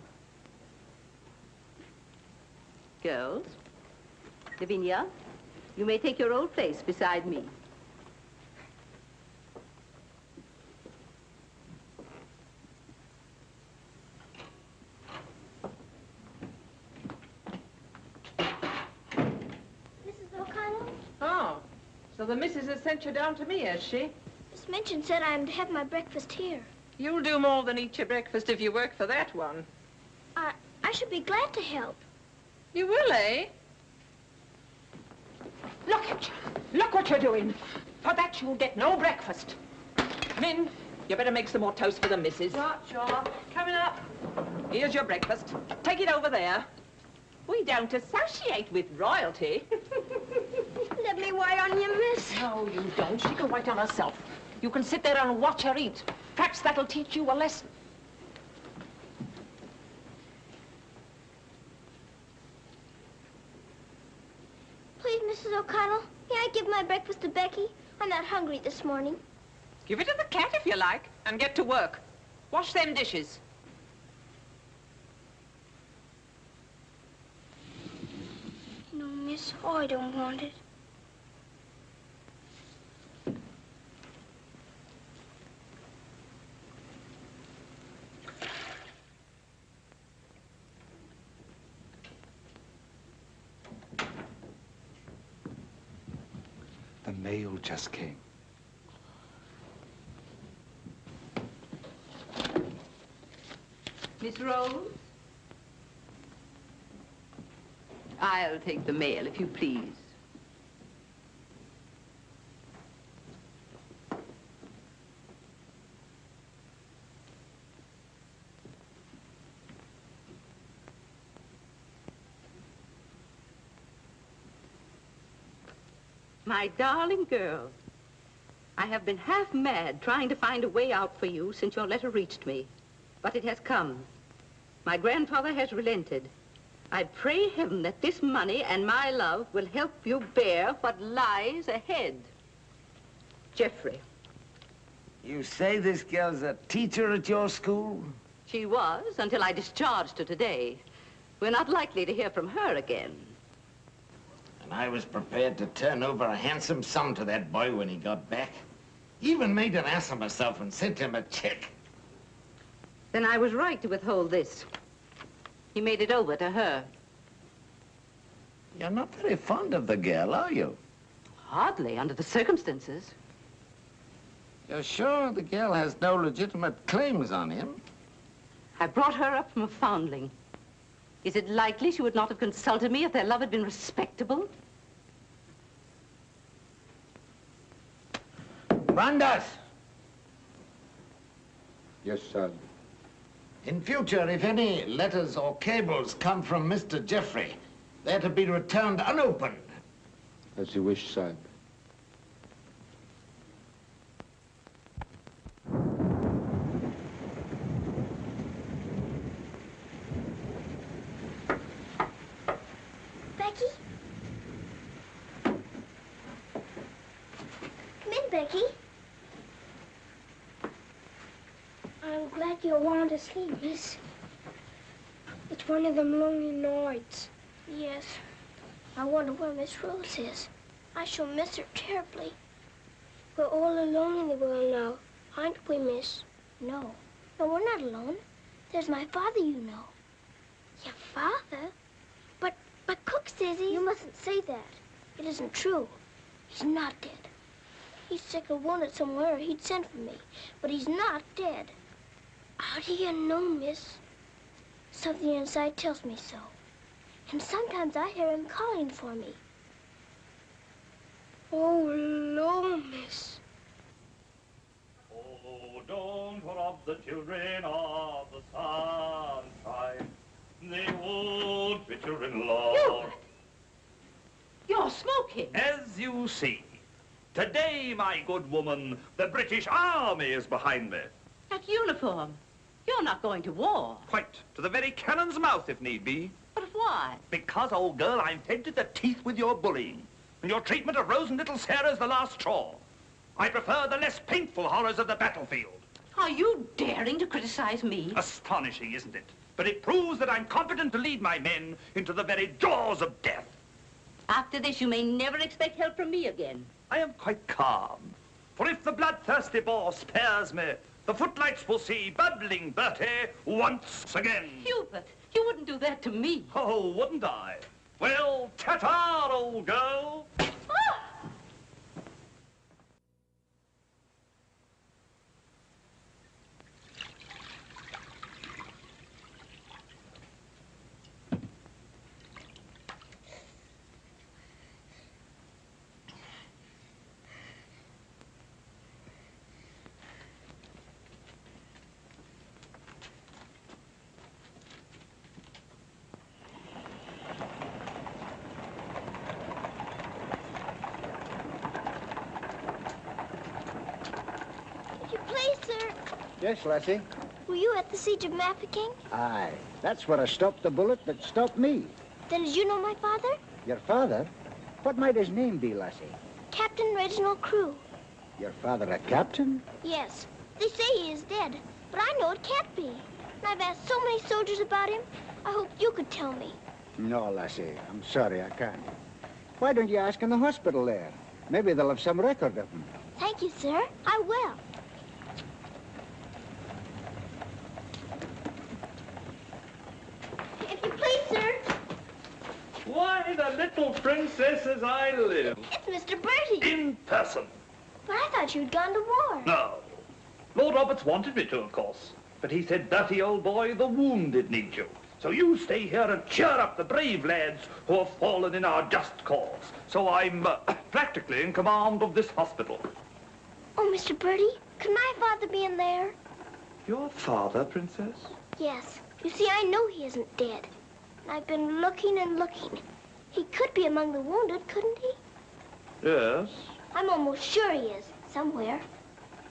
Girls, Lavinia, you may take your old place beside me. Oh, so the missus has sent you down to me, has she? Miss Minchin said I am to have my breakfast here. You'll do more than eat your breakfast if you work for that one. I should be glad to help. You will, eh? Look at you. Look what you're doing. For that, you'll get no breakfast. Come in. You better make some more toast for the missus. Sure. Coming up. Here's your breakfast. Take it over there. We don't associate with royalty. Let me wait on you, miss. No, you don't. She can wait on herself. You can sit there and watch her eat. Perhaps that'll teach you a lesson. Please, Mrs. O'Connell, may I give my breakfast to Becky? I'm not hungry this morning. Give it to the cat if you like, and get to work. Wash them dishes. No, miss, I don't want it. The mail just came. Miss Rose? I'll take the mail, if you please. My darling girl, I have been half mad trying to find a way out for you since your letter reached me. But it has come. My grandfather has relented. I pray heaven that this money and my love will help you bear what lies ahead. Jeffrey. You say this girl's a teacher at your school? She was, until I discharged her today. We're not likely to hear from her again. And I was prepared to turn over a handsome sum to that boy when he got back. Even made an ass of myself and sent him a check. Then I was right to withhold this. He made it over to her. You're not very fond of the girl, are you? Hardly, under the circumstances. You're sure the girl has no legitimate claims on him? I brought her up from a foundling. Is it likely she would not have consulted me if their love had been respectable? Brandas! Yes, sir. In future, if any letters or cables come from Mr. Jeffrey, they're to be returned unopened. As you wish, sir. Becky? Come in, Becky. I'm glad you want to sleep, miss. It's one of them lonely nights. Yes. I wonder where Miss Rose is. I shall miss her terribly. We're all alone in the world now, aren't we, miss? No. No, we're not alone. There's my father, you know. Your father? But Cook says he... You mustn't say that. It isn't true. He's not dead. He's sick or wounded somewhere, or he'd send for me. But he's not dead. How do you know, miss? Something inside tells me so. And sometimes I hear him calling for me. Oh, Lord, miss. Oh, don't rob the children of the sunshine. They won't fit your in-law. You're smoking. As you see, today, my good woman, the British Army is behind me. That uniform. You're not going to war. Quite. To the very cannon's mouth, if need be. But why? Because, old girl, I'm fed to the teeth with your bullying. And your treatment of Rose and little Sarah's the last straw. I prefer the less painful horrors of the battlefield. Are you daring to criticize me? Astonishing, isn't it? But it proves that I'm competent to lead my men into the very jaws of death. After this, you may never expect help from me again. I am quite calm. For if the bloodthirsty boar spares me, the footlights will see bubbling Bertie once again. Hubert, you wouldn't do that to me. Oh, wouldn't I? Well, ta-ta, old girl. Yes, lassie? Were you at the siege of Mafeking? Aye. That's where I stopped the bullet that stopped me. Then did you know my father? Your father? What might his name be, lassie? Captain Reginald Crewe. Your father a captain? Yes. They say he is dead, but I know it can't be. And I've asked so many soldiers about him. I hope you could tell me. No, lassie. I'm sorry, I can't. Why don't you ask in the hospital there? Maybe they'll have some record of him. Thank you, sir. I will. If you please, sir. Why, the little princess as I live. It's Mr. Bertie. In person. But I thought you'd gone to war. No. Lord Roberts wanted me to, of course. But he said, Bertie, old boy, the wounded need you. So you stay here and cheer up the brave lads who have fallen in our just cause. So I'm practically in command of this hospital. Oh, Mr. Birdie, could my father be in there? Your father, Princess? Yes. You see, I know he isn't dead. And I've been looking and looking. He could be among the wounded, couldn't he? Yes. I'm almost sure he is, somewhere.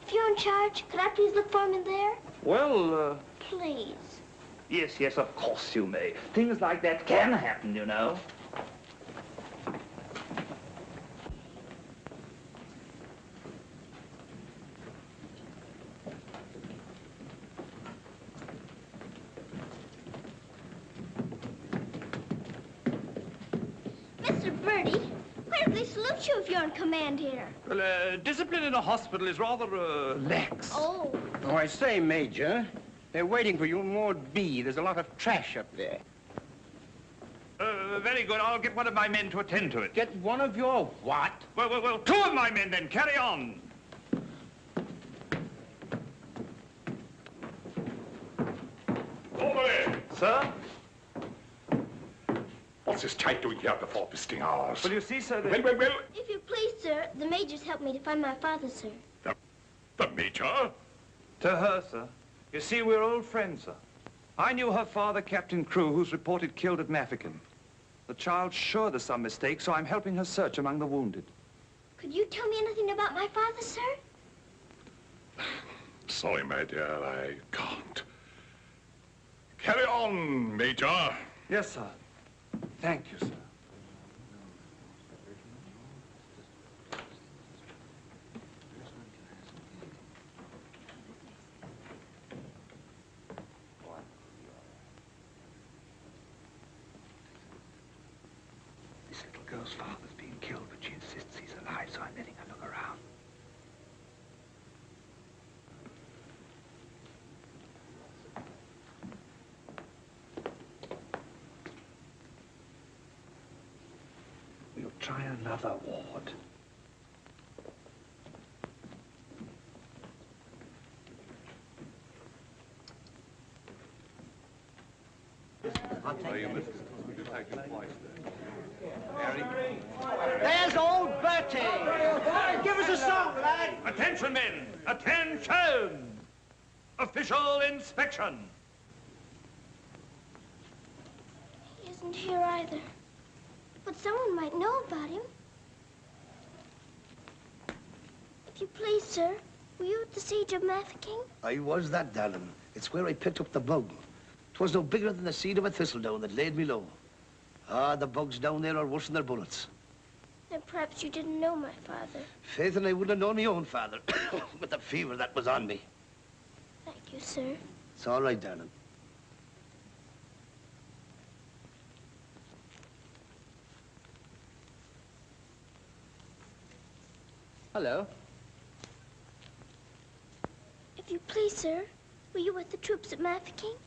If you're in charge, could I please look for him in there? Well, Please. yes, yes, of course you may. Things like that can happen, you know. Mr. Birdie, where do they salute you if you're in command here? Well, discipline in a hospital is rather, lax. Oh. Oh, I say, Major, they're waiting for you in Ward B. There's a lot of trash up there. Very good. I'll get one of my men to attend to it. Get one of your what? Well, two of my men then. Carry on. Orderly! Sir? What's this type doing here before visiting hours? Well, you see, sir, Well. If you please, sir, the major's helped me to find my father, sir. The Major? To her, sir. You see, we're old friends, sir. I knew her father, Captain Crew, who's reported killed at Mafeking. The child's sure there's some mistake, so I'm helping her search among the wounded. Could you tell me anything about my father, sir? Sorry, my dear, I can't. Carry on, Major. Yes, sir. Thank you, sir. This little girl's father's being killed, but she insists he's alive, so I'm letting her look around. We'll try another ward. There's old Bertie. Give us a song, lad. Attention, men! Attention! Official inspection. He isn't here either. But someone might know about him. If you please, sir, were you at the siege of Mafeking? I was that, darling. It's where I picked up the bug. 'Twas no bigger than the seed of a thistledown that laid me low. Ah, the bugs down there are worse than their bullets. Then perhaps you didn't know my father. Faith, and I wouldn't have known my own father with the fever that was on me. Thank you, sir. It's all right, darling. Hello. If you please, sir, were you with the troops at Mafeking?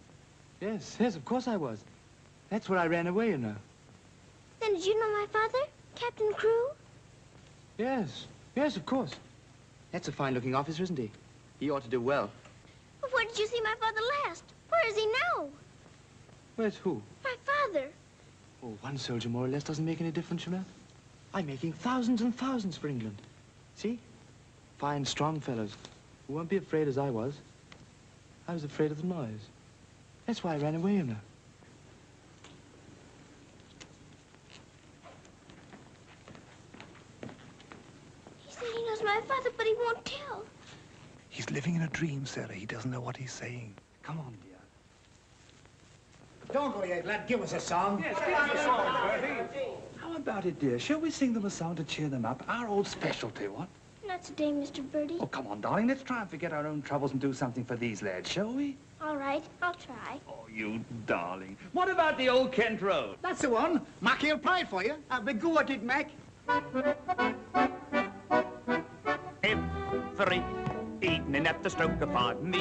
Yes, of course I was. That's where I ran away, you know. Then did you know my father, Captain Crew? Yes, of course. That's a fine-looking officer, isn't he? He ought to do well. Well, where did you see my father last? Where is he now? Where's who? My father. Oh, one soldier more or less doesn't make any difference, you know. I'm making thousands and thousands for England. See? Fine, strong fellows who won't be afraid as I was. I was afraid of the noise. That's why I ran away, you know. He said he knows my father, but he won't tell. He's living in a dream, Sarah. He doesn't know what he's saying. Come on, dear. Don't go yet, lad. Give us a song. Yes, give us a song, Bertie. How about it, dear? Shall we sing them a song to cheer them up? Our old specialty, what? Not today, Mr. Birdie. Oh, come on, darling. Let's try and forget our own troubles and do something for these lads, shall we? All right, I'll try. Oh, you darling. What about the old Kent Road? That's the one. Mackie'll play it for you. Have a go at it, Mac. Every evening at the stroke of 5 me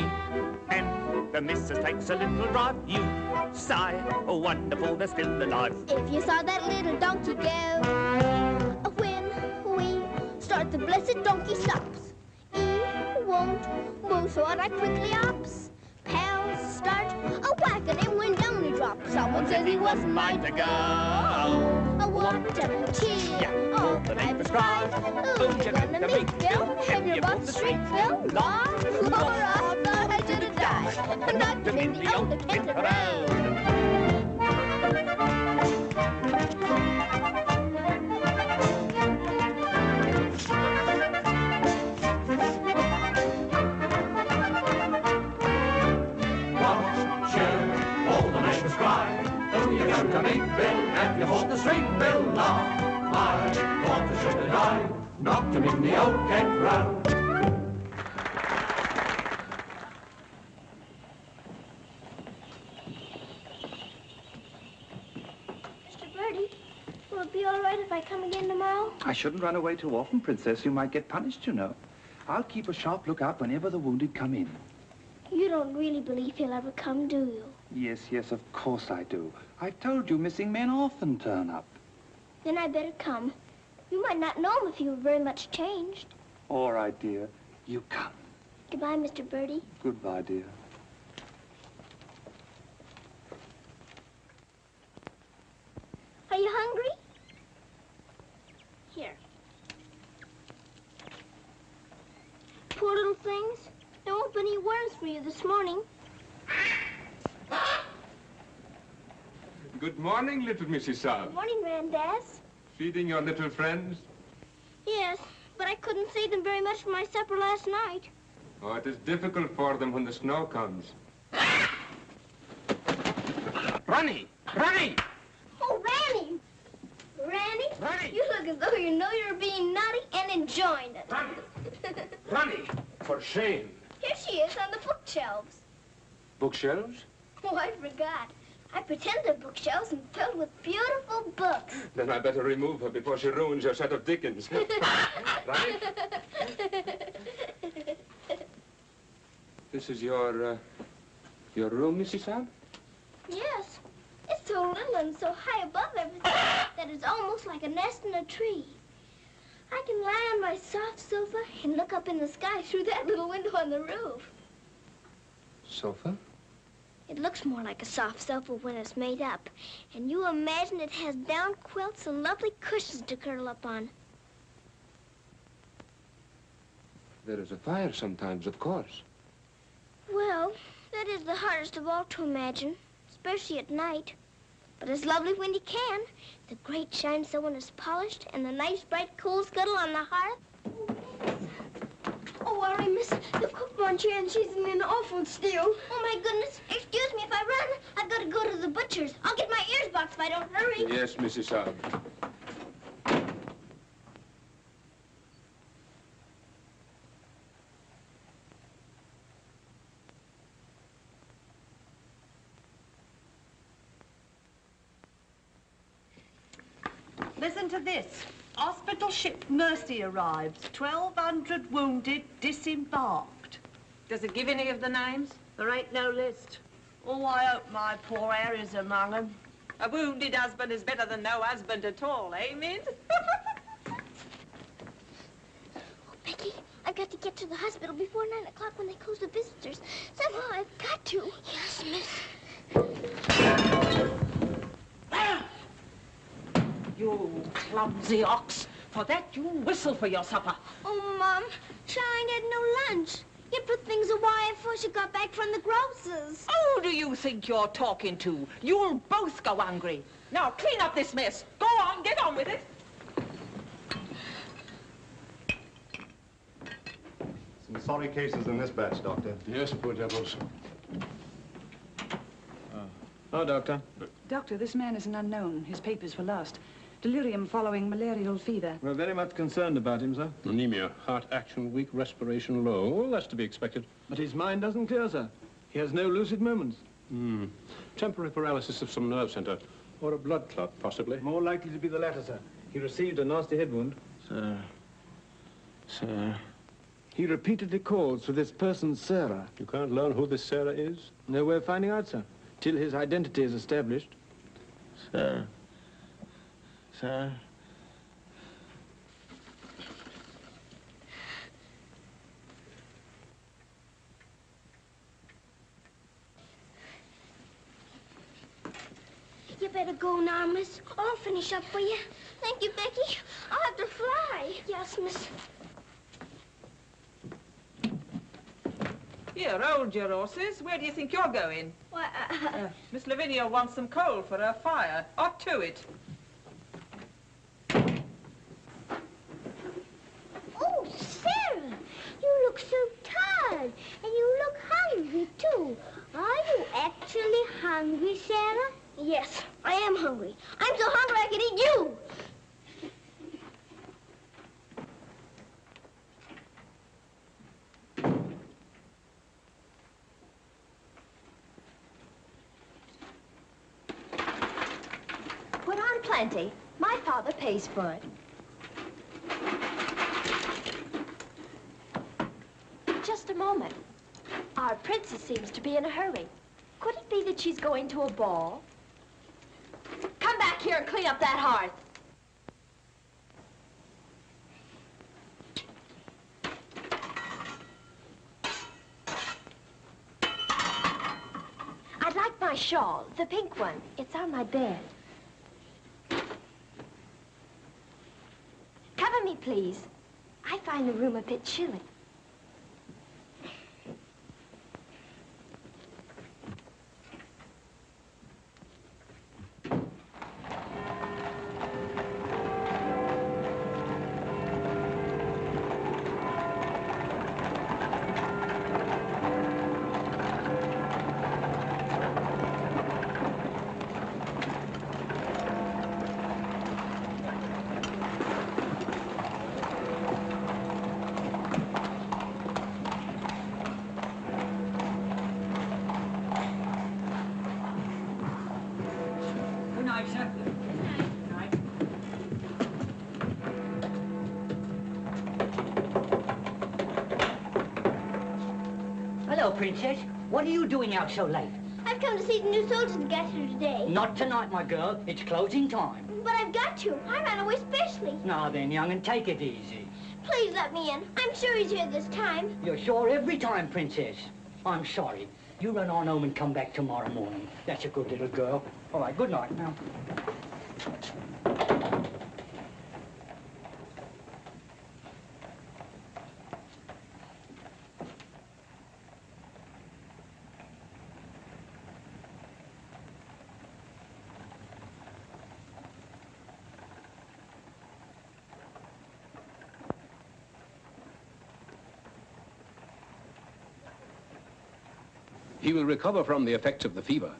and the missus takes a little drive. You sigh, oh wonderful, they're still alive. If you saw that little donkey go, when we start, the blessed donkey stops. He won't move, so I quickly ups. Pound whack, and then went down he dropped. Someone says he wasn't mine to go. Oh, what a tear. Oh, the night was dry. Who's gonna meet Bill? Have you bought the street, Bill? Lord, I thought I should have died. I knocked him in the old Kentucky Road. To meet Bill, and you hold the street, Bill, law. I thought I should have died, knocked him in the old Kent Round. Mr. Birdie, will it be all right if I come again tomorrow? I shouldn't run away too often, Princess. You might get punished, you know. I'll keep a sharp lookout whenever the wounded come in. You don't really believe he'll ever come, do you? Yes, of course I do. I told you missing men often turn up. Then I better come. You might not know him if he were very much changed. All right, dear. You come. Goodbye, Mr. Birdie. Goodbye, dear. Are you hungry? Here. Poor little things. There won't be any worms for you this morning. Good morning, little Mrs. Saab. Good morning, Grandaz. Feeding your little friends? Yes, but I couldn't save them very much for my supper last night. Oh, it is difficult for them when the snow comes. Ronnie! Ronnie! Oh, Ranny! Ranny, you look as though you know you're being naughty and enjoying it. Ronnie! For shame. Here she is on the bookshelves. Bookshelves? Oh, I forgot. I pretend they're bookshelves and filled with beautiful books. Then I better remove her before she ruins your set of Dickens. Ronnie? This is your room, Mrs. Saab? Yes. It's so little and so high above everything that it's almost like a nest in a tree. I can lie on my soft sofa and look up in the sky through that little window on the roof. Sofa? It looks more like a soft sofa when it's made up. And you imagine it has down quilts and lovely cushions to curl up on. There is a fire sometimes, of course. Well, that is the hardest of all to imagine, especially at night. But it's lovely when you can. The grate shines so when it's polished, and the nice bright coal scuttle on the hearth. Oh, worry, miss. The cook wants you, and she's in an awful stew. Oh, my goodness. Excuse me if I run. I've got to go to the butcher's. I'll get my ears boxed if I don't hurry. Yes, Mrs. Saab. Listen to this. Hospital ship Mercy arrives. 1,200 wounded disembarked. Does it give any of the names? There ain't no list. Oh, I hope my poor Harry's among them. A wounded husband is better than no husband at all, eh, Mint? Oh, Becky, I've got to get to the hospital before 9 o'clock when they close the visitors. Somehow I've got to. Yes, miss. You clumsy ox. For that, you whistle for your supper. Oh, Mom, Charlie had no lunch. You put things away before she got back from the grocer's. Who do you think you're talking to? You'll both go hungry. Now, clean up this mess. Go on, get on with it. Some sorry cases in this batch, Doctor. Yes, poor devils. Oh, Doctor. Doctor, this man is an unknown. His papers were lost. Delirium following malarial fever. We're very much concerned about him, sir. Anemia, heart action weak, respiration low. Well, that's to be expected. But his mind doesn't clear, sir. He has no lucid moments. Temporary paralysis of some nerve center. Or a blood clot, possibly. More likely to be the latter, sir. He received a nasty head wound. Sir. He repeatedly calls for this person, Sarah. You can't learn who this Sarah is? No way of finding out, sir. Till his identity is established. Sir. better go now, miss. I'll finish up for you. Thank you, Becky. I'll have to fly. Yes, miss. Here, hold your horses. Where do you think you're going? Why, Miss Lavinia wants some coal for her fire. Up to it. Oh, Sarah, you look so tired, and you look hungry, too. Are you actually hungry, Sarah? Yes, I am hungry. I'm so hungry I could eat you. Put on plenty. My father pays for it. Just a moment. Our princess seems to be in a hurry. Could it be that she's going to a ball? Come back here and clean up that hearth. I'd like my shawl, the pink one. It's on my bed. Cover me, please. I find the room a bit chilly. Hello, Princess. What are you doing out so late? I've come to see the new soldiers that got here today. Not tonight, my girl. It's closing time. But I've got to. I ran away specially. Now then, young, and take it easy. Please let me in. I'm sure he's here this time. You're sure every time, Princess. I'm sorry. You run on home and come back tomorrow morning. That's a good little girl. All right, good night now. He will recover from the effects of the fever,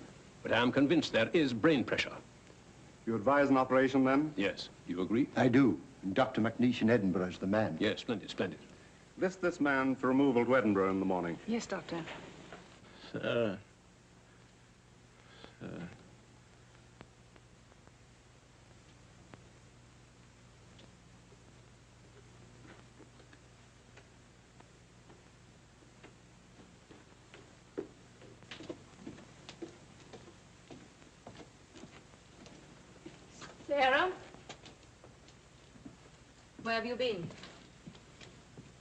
but I am convinced there is brain pressure. You advise an operation, then? Yes. You agree? I do. And Dr. McNeish in Edinburgh is the man. Yes, splendid, splendid. List this man for removal to Edinburgh in the morning. Yes, Doctor. Sir. Sarah? Where have you been?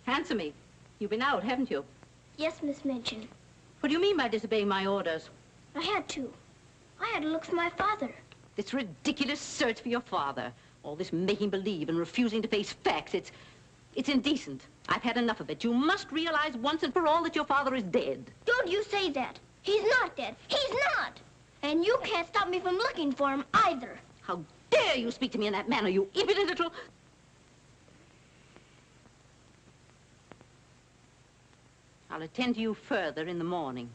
Answer me. You've been out, haven't you? Yes, Miss Minchin. What do you mean by disobeying my orders? I had to. I had to look for my father. This ridiculous search for your father. All this making believe and refusing to face facts. It's indecent. I've had enough of it. You must realize once and for all that your father is dead. Don't you say that. He's not dead. He's not. And you can't stop me from looking for him either. How dare you speak to me in that manner, you impudent little... I'll attend to you further in the morning.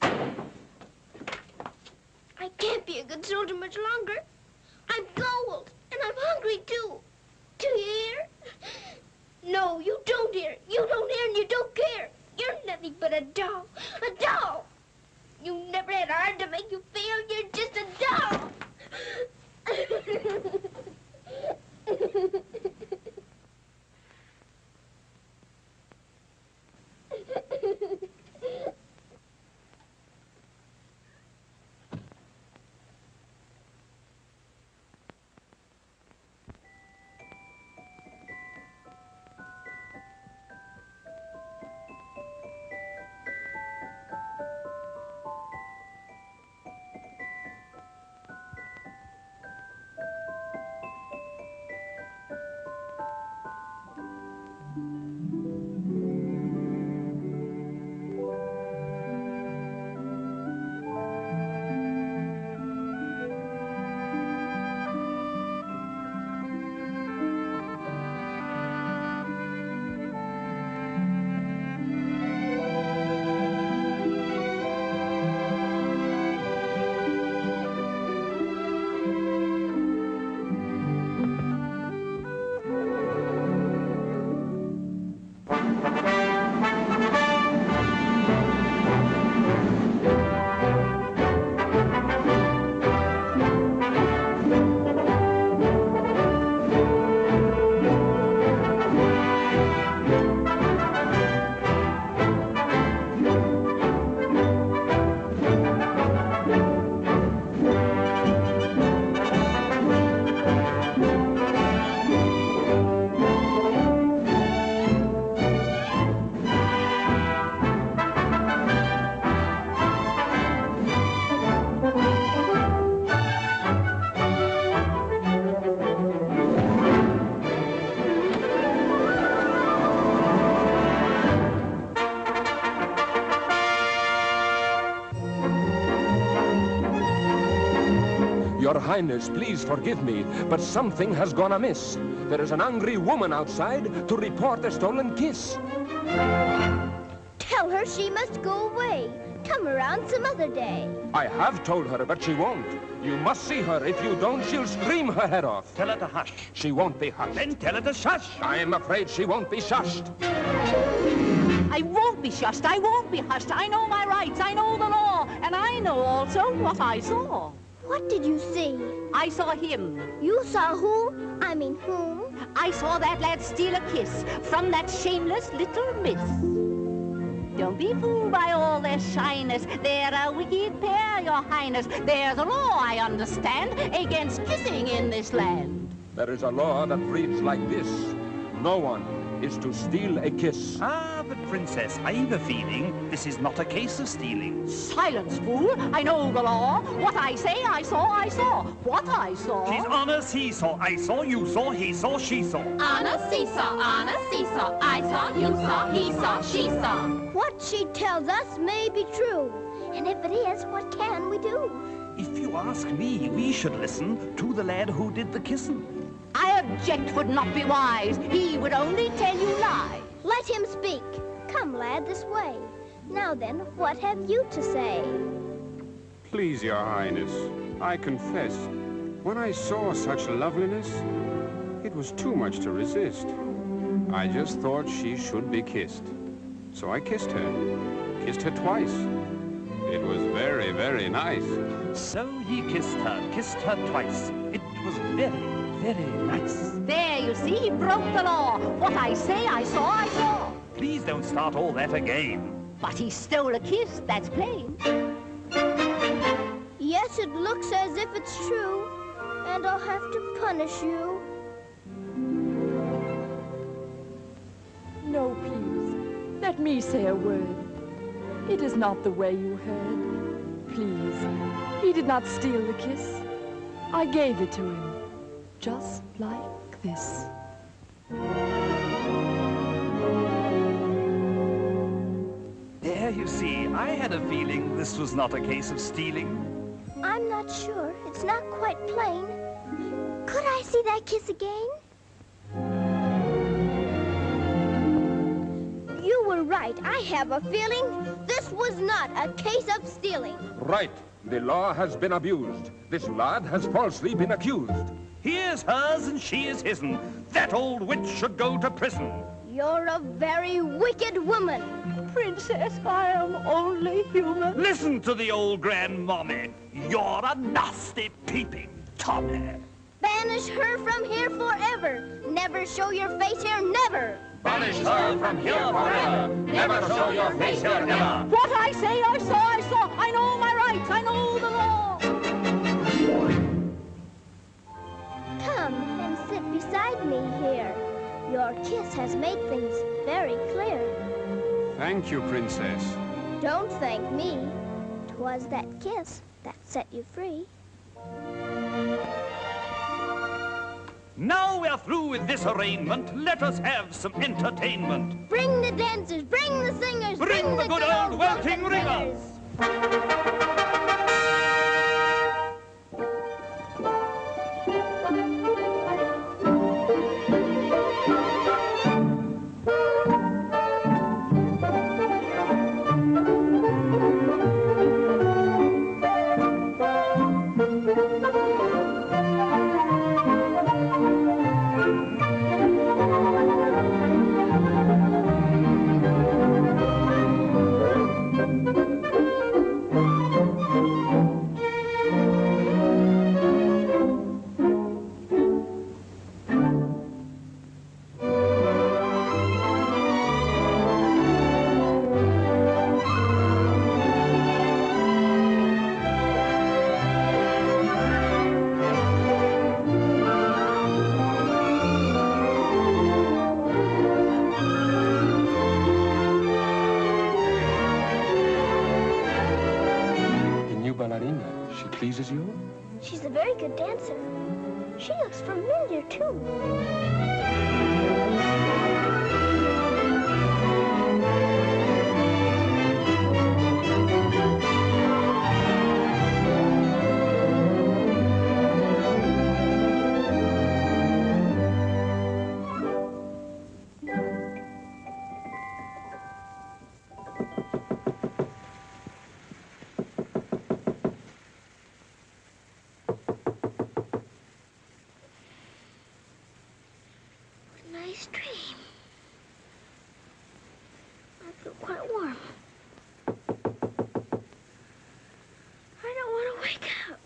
I can't be a good soldier much longer. I'm cold, and I'm hungry, too. Do you hear? No, you don't hear. You don't hear and you don't care. You're nothing but a doll. A doll. You never had a heart to make you feel. You're just a doll. Your Highness, please forgive me, but something has gone amiss. There is an angry woman outside to report a stolen kiss. Tell her she must go away. Come around some other day. I have told her, but she won't. You must see her. If you don't, she'll scream her head off. Tell her to hush. She won't be hushed. Then tell her to shush. I am afraid she won't be shushed. I won't be shushed. I won't be hushed. I know my rights. I know the law. And I know also what I saw. What did you see? I saw him. You saw who? I mean whom? I saw that lad steal a kiss from that shameless little miss. Don't be fooled by all their shyness. They're a wicked pair, Your Highness. There's a law, I understand, against kissing in this land. There is a law that reads like this. No one is to steal a kiss. Ah, but Princess, I've a feeling this is not a case of stealing. Silence, fool. I know the law. What I say, I saw, I saw. What I saw... She's on a seesaw. I saw, you saw, he saw, she saw. On a seesaw, on a seesaw. I saw, you saw, he saw, she saw. What she tells us may be true. And if it is, what can we do? If you ask me, we should listen to the lad who did the kissing. I object would not be wise. He would only tell you lies. Let him speak. Come, lad, this way. Now then, what have you to say? Please, Your Highness, I confess, when I saw such loveliness, it was too much to resist. I just thought she should be kissed. So I kissed her twice. It was very, very nice. So he kissed her twice. It was very, very nice. There, you see, he broke the law. What I say, I saw, I saw. Please don't start all that again. But he stole a kiss, that's plain. Yes, it looks as if it's true. And I'll have to punish you. No, please. Let me say a word. It is not the way you heard. Please. He did not steal the kiss. I gave it to him. Just like this. There, you see, I had a feeling this was not a case of stealing. I'm not sure. It's not quite plain. Could I see that kiss again? You were right. I have a feeling this was not a case of stealing. Right. The law has been abused. This lad has falsely been accused. He is hers and she is his'n. That old witch should go to prison. You're a very wicked woman. Princess, I am only human. Listen to the old grandmommy. You're a nasty peeping Tommy. Banish her from here forever. Never show your face here, never. Banish her from here forever. Never show your face here, never. What I say, I saw, I saw. I know my rights, I know the law. Come and sit beside me here. Your kiss has made things very clear. Thank you, Princess. Don't thank me. 'Twas that kiss that set you free. Now we're through with this arraignment. Let us have some entertainment. Bring the dancers, bring the singers, Bring the good old welting ringers. Pleases you? She's a very good dancer. She looks familiar, too. Nice dream. I feel quite warm. I don't want to wake up.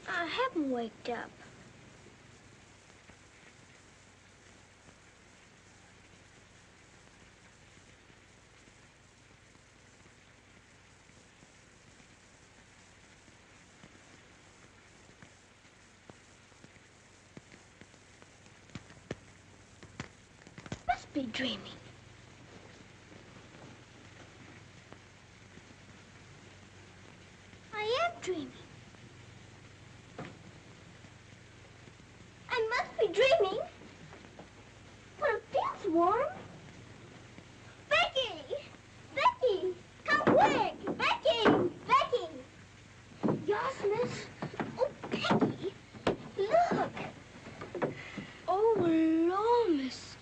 I haven't waked up. Must be dreaming. I am dreaming. I must be dreaming. But it feels warm. Becky! Becky! Come quick! Becky! Becky! Yes, miss? Oh, Becky! Look! Oh, Lord, miss.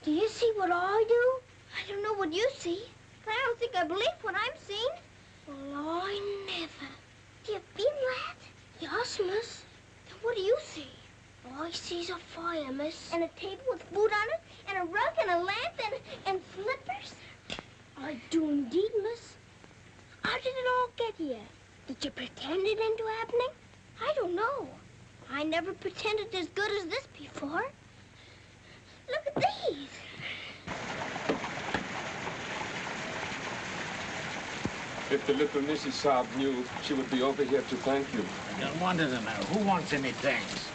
Do you see what I do? I don't know what you see. But I don't think I believe what I'm seeing. Well, I never. Do you feel that? Yes, miss. Then what do you see? All I see's a fire, miss. And a table with food on it, and a rug, and a lamp, and slippers. I do indeed, miss. How did it all get here? Did you pretend it into happening? I don't know. I never pretended as good as this before. Look at these. If the little Mrs. Saab knew, she would be over here to thank you. I don't want to know. Who wants any thanks?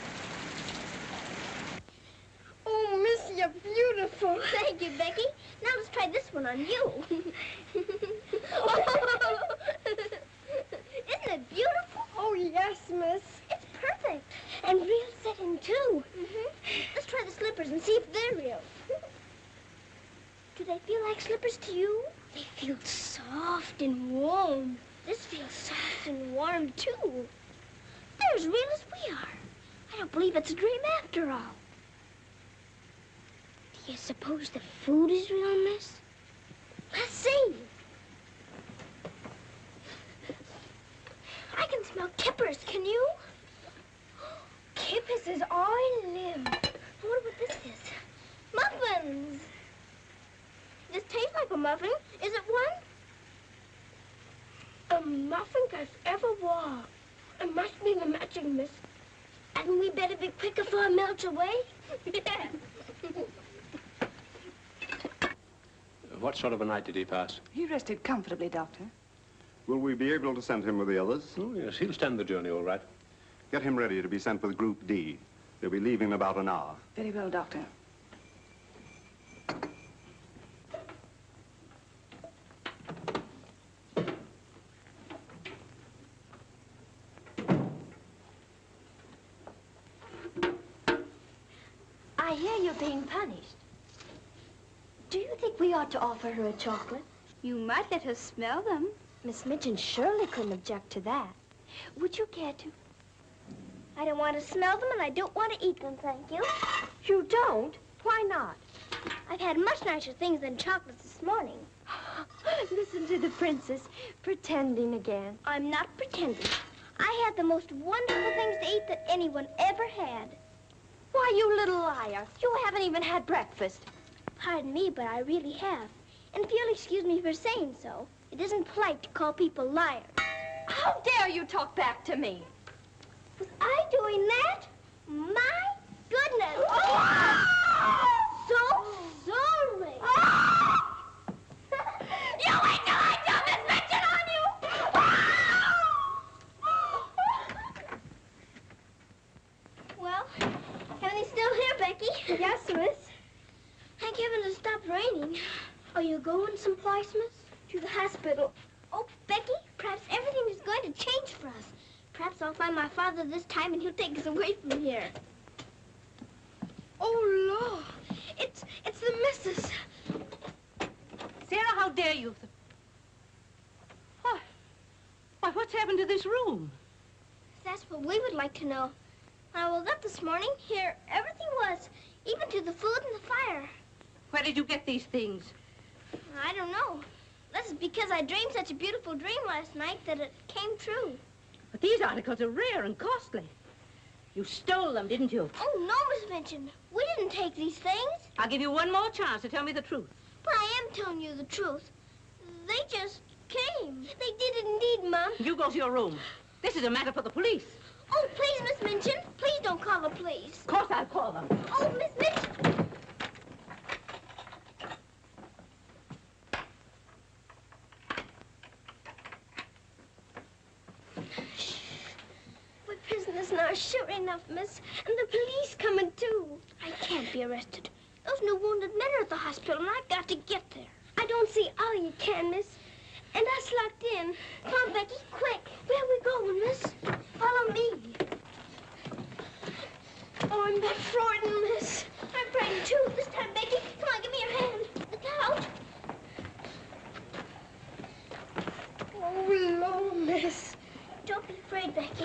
Oh, miss, you're beautiful. Thank you, Becky. Now let's try this one on you. Isn't it beautiful? Oh, yes, miss. It's perfect. And real setting, too. Let's try the slippers and see if they're real. Do they feel like slippers to you? They feel soft and warm. This feels soft and warm, too. They're as real as we are. I don't believe it's a dream after all. Do you suppose the food is real, miss? Let's see. I can smell kippers, can you? Kippers is all I live. I wonder what this is. Muffins! This tastes like a muffin. Is it one? A muffin as ever was. It must be the magic, miss. Hadn't we better be quick before it melts away? What sort of a night did he pass? He rested comfortably, Doctor. Will we be able to send him with the others? Oh, yes, he'll stand the journey all right. Get him ready to be sent with Group D. They'll be leaving in about an hour. Very well, Doctor. I hear you're being punished. Do you think we ought to offer her a chocolate? You might let her smell them. Miss Mitchell surely couldn't object to that. Would you care to? I don't want to smell them, and I don't want to eat them, thank you. You don't? Why not? I've had much nicer things than chocolates this morning. Listen to the princess, pretending again. I'm not pretending. I had the most wonderful things to eat that anyone ever had. Why, you little liar. You haven't even had breakfast. Pardon me, but I really have. And if you'll excuse me for saying so, it isn't polite to call people liars. How dare you talk back to me? Was I doing that? My goodness. Oh! So sorry. You wait till I dump this mention on you! Well, everything's still here, Becky. Yes, miss. Thank heaven it stopped raining. Are you going someplace, miss? To the hospital. Oh, Becky, perhaps everything is going to change for us. Perhaps I'll find my father this time and he'll take us away from here. Oh, Lord. It's the missus. Sarah, how dare you? Why, What's happened to this room? That's what we would like to know. When I woke up this morning, here everything was, even to the food and the fire. Where did you get these things? I don't know. This is because I dreamed such a beautiful dream last night that it came true. But these articles are rare and costly. You stole them, didn't you? Oh, no, Miss Minchin. We didn't take these things. I'll give you one more chance to tell me the truth. But I am telling you the truth. They just came. They did indeed, Mom. You go to your room. This is a matter for the police. Oh, please, Miss Minchin. Please don't call the police. Of course I'll call them. Oh, Miss Minchin. We're prisoners now, sure enough, miss. And the police coming, too. I can't be arrested. Those new wounded men are at the hospital, and I've got to get there. I don't see how you can, miss. And us locked in. Come on, Becky, quick. Where are we going, miss? Follow me. Oh, I'm that frightened, miss. I'm frightened, too. This time, Becky, come on, give me your hand. Look out. Oh, Lord, miss. Don't be afraid, Becky.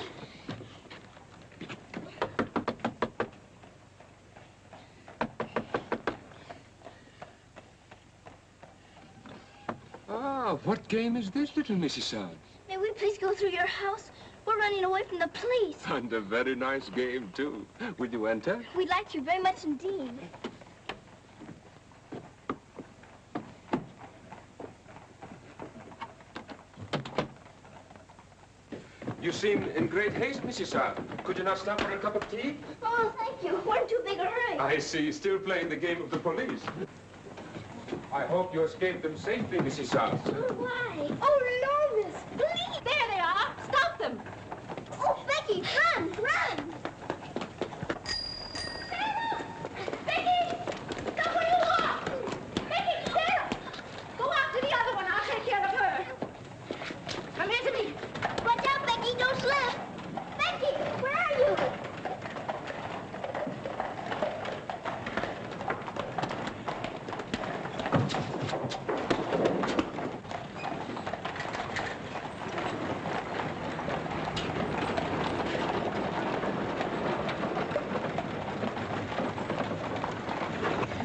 Ah, what game is this, little Mrs. Suggs? May we please go through your house? We're running away from the police. And a very nice game, too. Will you enter? We'd like to very much indeed. You seem in great haste, Mrs. Suggs. Could you not stop for a cup of tea? Oh, thank you. We're in too big a hurry. I see. Still playing the game of the police. I hope you escaped them safely, Mrs. Suggs. Oh, why? Oh, Lord, miss. Please. There they are. Stop them. Oh, Becky, run, run. Sarah! Becky! Come where you are! Becky, Sarah! Go after the other one. I'll take care of her. Come here to me. Watch out, Becky. Don't slip. Becky, where are you?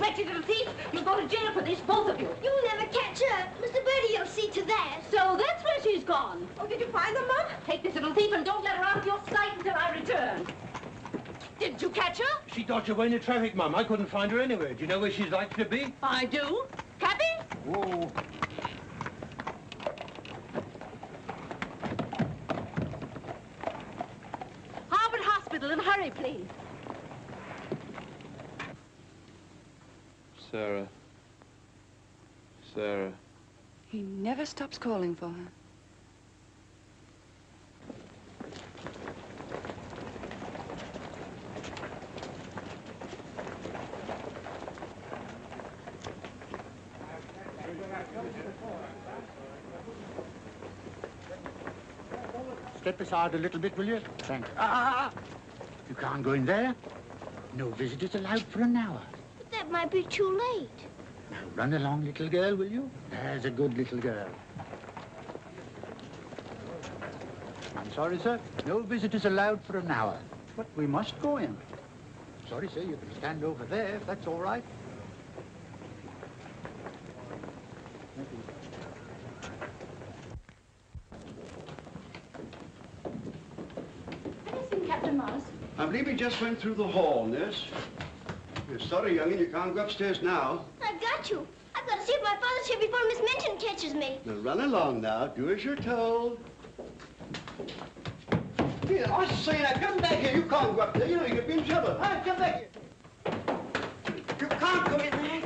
Wretched little thief. You'll go to jail for this, both of you. You'll never catch her. Mr. Birdie will see to that. So that's where she's gone. Oh, did you find them, Mom? Take this little thief and don't let her out of your sight until I return. Didn't you catch her? She dodged away in the traffic, Mum. I couldn't find her anywhere. Do you know where she's likely to be? I do. Cabby? Whoa. Harvard Hospital, and hurry, please. Sarah. Sarah. He never stops calling for her. Step aside a little bit, will you? Thanks. You can't go in there. No visitors allowed for an hour. But that might be too late. Now, run along, little girl, will you? There's a good little girl. I'm sorry, sir. No visitors allowed for an hour. But we must go in. Sorry, sir. You can stand over there, if that's all right. Thank you. Have you seen Captain Morris? I believe he just went through the hall, nurse. You're sorry, young'un, you can't go upstairs now. I've got to. I've got to see if my father's here before Miss Minchin catches me. Now run along now. Do as you're told. Here, I say now, come back here. You can't go up there. You know, you could be in trouble. Hi, come back here. You can't come in there.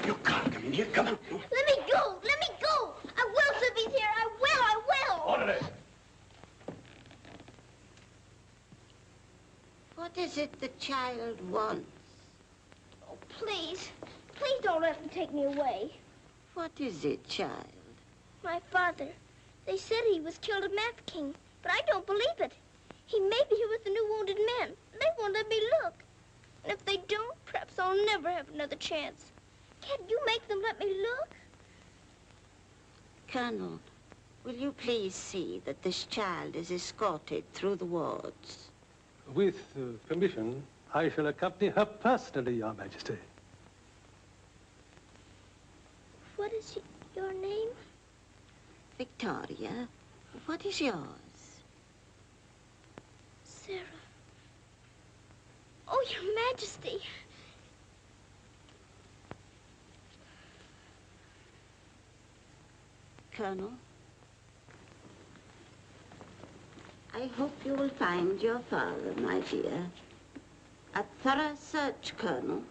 You can't come in here. Come on. Let me go. Let me go. I will, if he's here. I will. I will. Orderly. What is it the child wants? Oh, please. Please don't let them take me away. What is it, child? My father. They said he was killed at Mafeking, but I don't believe it. He may be here with the new wounded men. They won't let me look. And if they don't, perhaps I'll never have another chance. Can't you make them let me look? Colonel, Will you please see that this child is escorted through the wards? With permission, I shall accompany her personally, Your Majesty. What is your name? Victoria, what is yours? Sarah. Oh, Your Majesty. Colonel, I hope you will find your father, my dear. A thorough search, Colonel.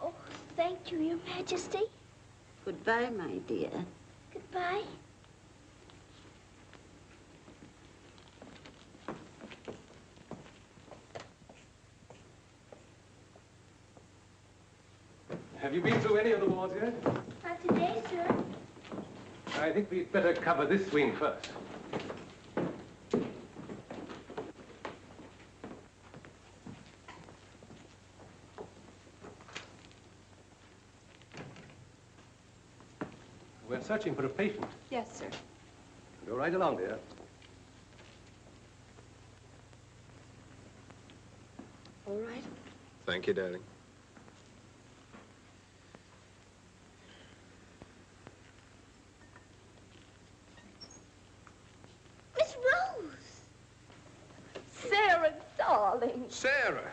Oh, thank you, Your Majesty. Goodbye, my dear. Goodbye. Have you been through any of the wards yet? Not today, sir. I think we'd better cover this wing first. We're searching for a patient. Yes, sir. Go right along, dear. All right. Thank you, darling. Miss Rose! Sarah, darling. Sarah!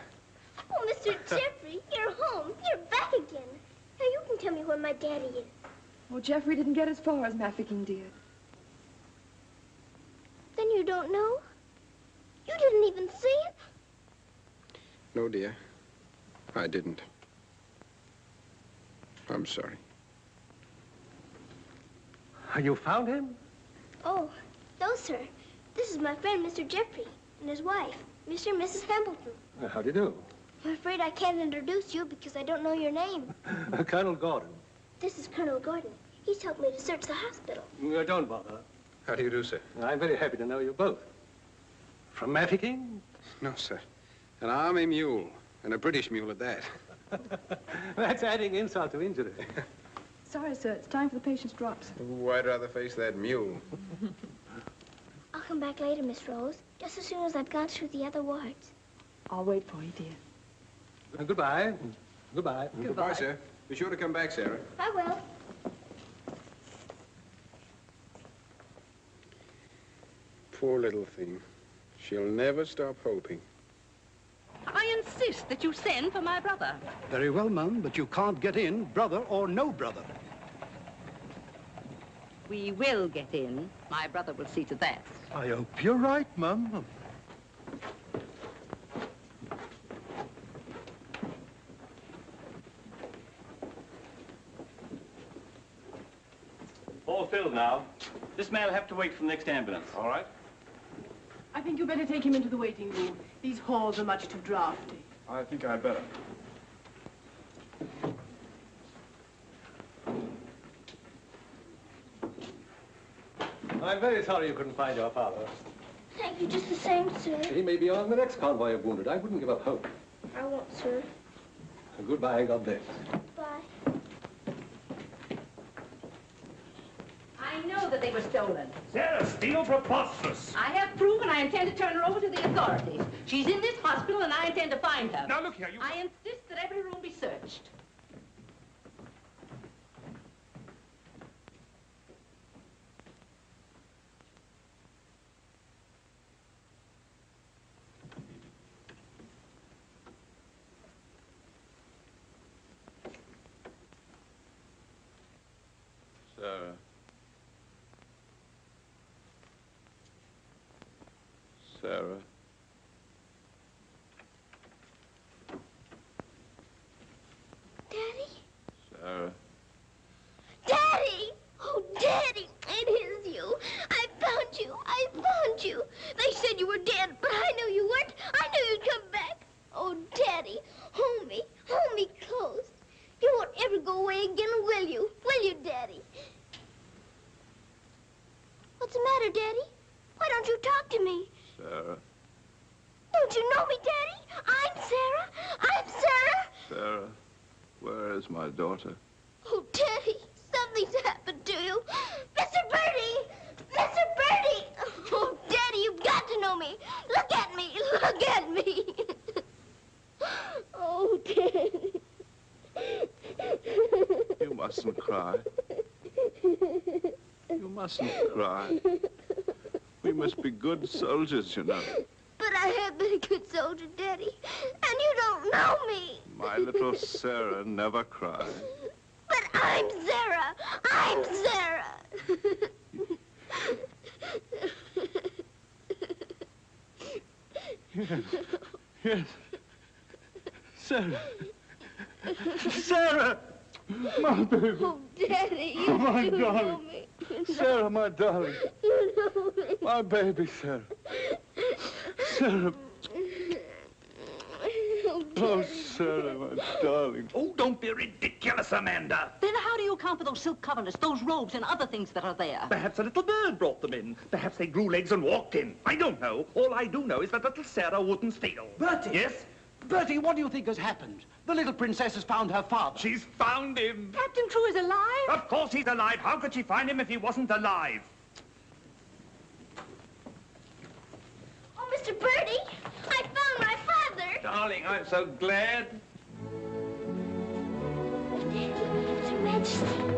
Oh, Mr. Jeffrey, you're home. You're back again. Now you can tell me where my daddy is. Well, Jeffrey didn't get as far as Mafeking did. Then you don't know? You didn't even see him? No, dear. I didn't. I'm sorry. You found him? Oh, no, sir. This is my friend, Mr. Jeffrey, and his wife, Mr. and Mrs. Hamilton. How do you do? I'm afraid I can't introduce you because I don't know your name. Colonel Gordon. This is Colonel Gordon. He's helped me to search the hospital. Don't bother. How do you do, sir? I'm very happy to know you both. From Mafeking? No, sir. An army mule, and a British mule at that. That's adding insult to injury. Sorry, sir. It's time for the patient's drops. Ooh, I'd rather face that mule. I'll come back later, Miss Rose, just as soon as I've gone through the other wards. I'll wait for you, dear. Goodbye. Goodbye. Goodbye, sir. Be sure to come back, Sarah. I will. Poor little thing. She'll never stop hoping. I insist that you send for my brother. Very well, Mum, but you can't get in, brother or no brother. We will get in. My brother will see to that. I hope you're right, Mum. All filled now. This man will have to wait for the next ambulance. All right. I think you better take him into the waiting room. These halls are much too drafty. I think I'd better. I'm very sorry you couldn't find your father. Thank you just the same, sir. He may be on the next convoy of wounded. I wouldn't give up hope. I won't, sir. Goodbye and God bless. Bye. I know that they were stolen. Sarah Steele, preposterous. I have proof, and I intend to turn her over to the authorities. She's in this hospital, and I intend to find her. Now, look here, you... I insist that every room be searched. Sarah. Sarah. Daddy? Sarah. Daddy! Oh, Daddy, it is you. I found you. I found you. They said you were dead, but I knew you weren't. I knew you'd come back. Oh, Daddy, hold me close. You won't ever go away again, will you? Will you, Daddy? What's the matter, Daddy? Why don't you talk to me? Sarah. Don't you know me, Daddy? I'm Sarah. I'm Sarah. Sarah. Where is my daughter? Oh, Daddy, something's happened to you. Mr. Birdie! cry. You mustn't cry. We must be good soldiers, you know. But I have been a good soldier, Daddy, and you don't know me. My little Sarah never cries. But I'm Sarah. I'm Sarah. Yes. Yes. Sarah. Sarah! My baby. Oh, Daddy, you Oh, my do darling. know me. Sarah, my darling. You know me. My baby, Sarah. Sarah. Oh, Sarah, my darling. Oh, don't be ridiculous, Amanda. Then how do you account for those silk coverlets, those robes, and other things that are there? Perhaps a little bird brought them in. Perhaps they grew legs and walked in. I don't know. All I do know is that little Sarah wouldn't steal. Bertie! Yes? Bertie, what do you think has happened? The little princess has found her father. She's found him. Captain Crewe is alive? Of course he's alive. How could she find him if he wasn't alive? Oh, Mr. Birdie, I found my father. Darling, I'm so glad. Your Majesty.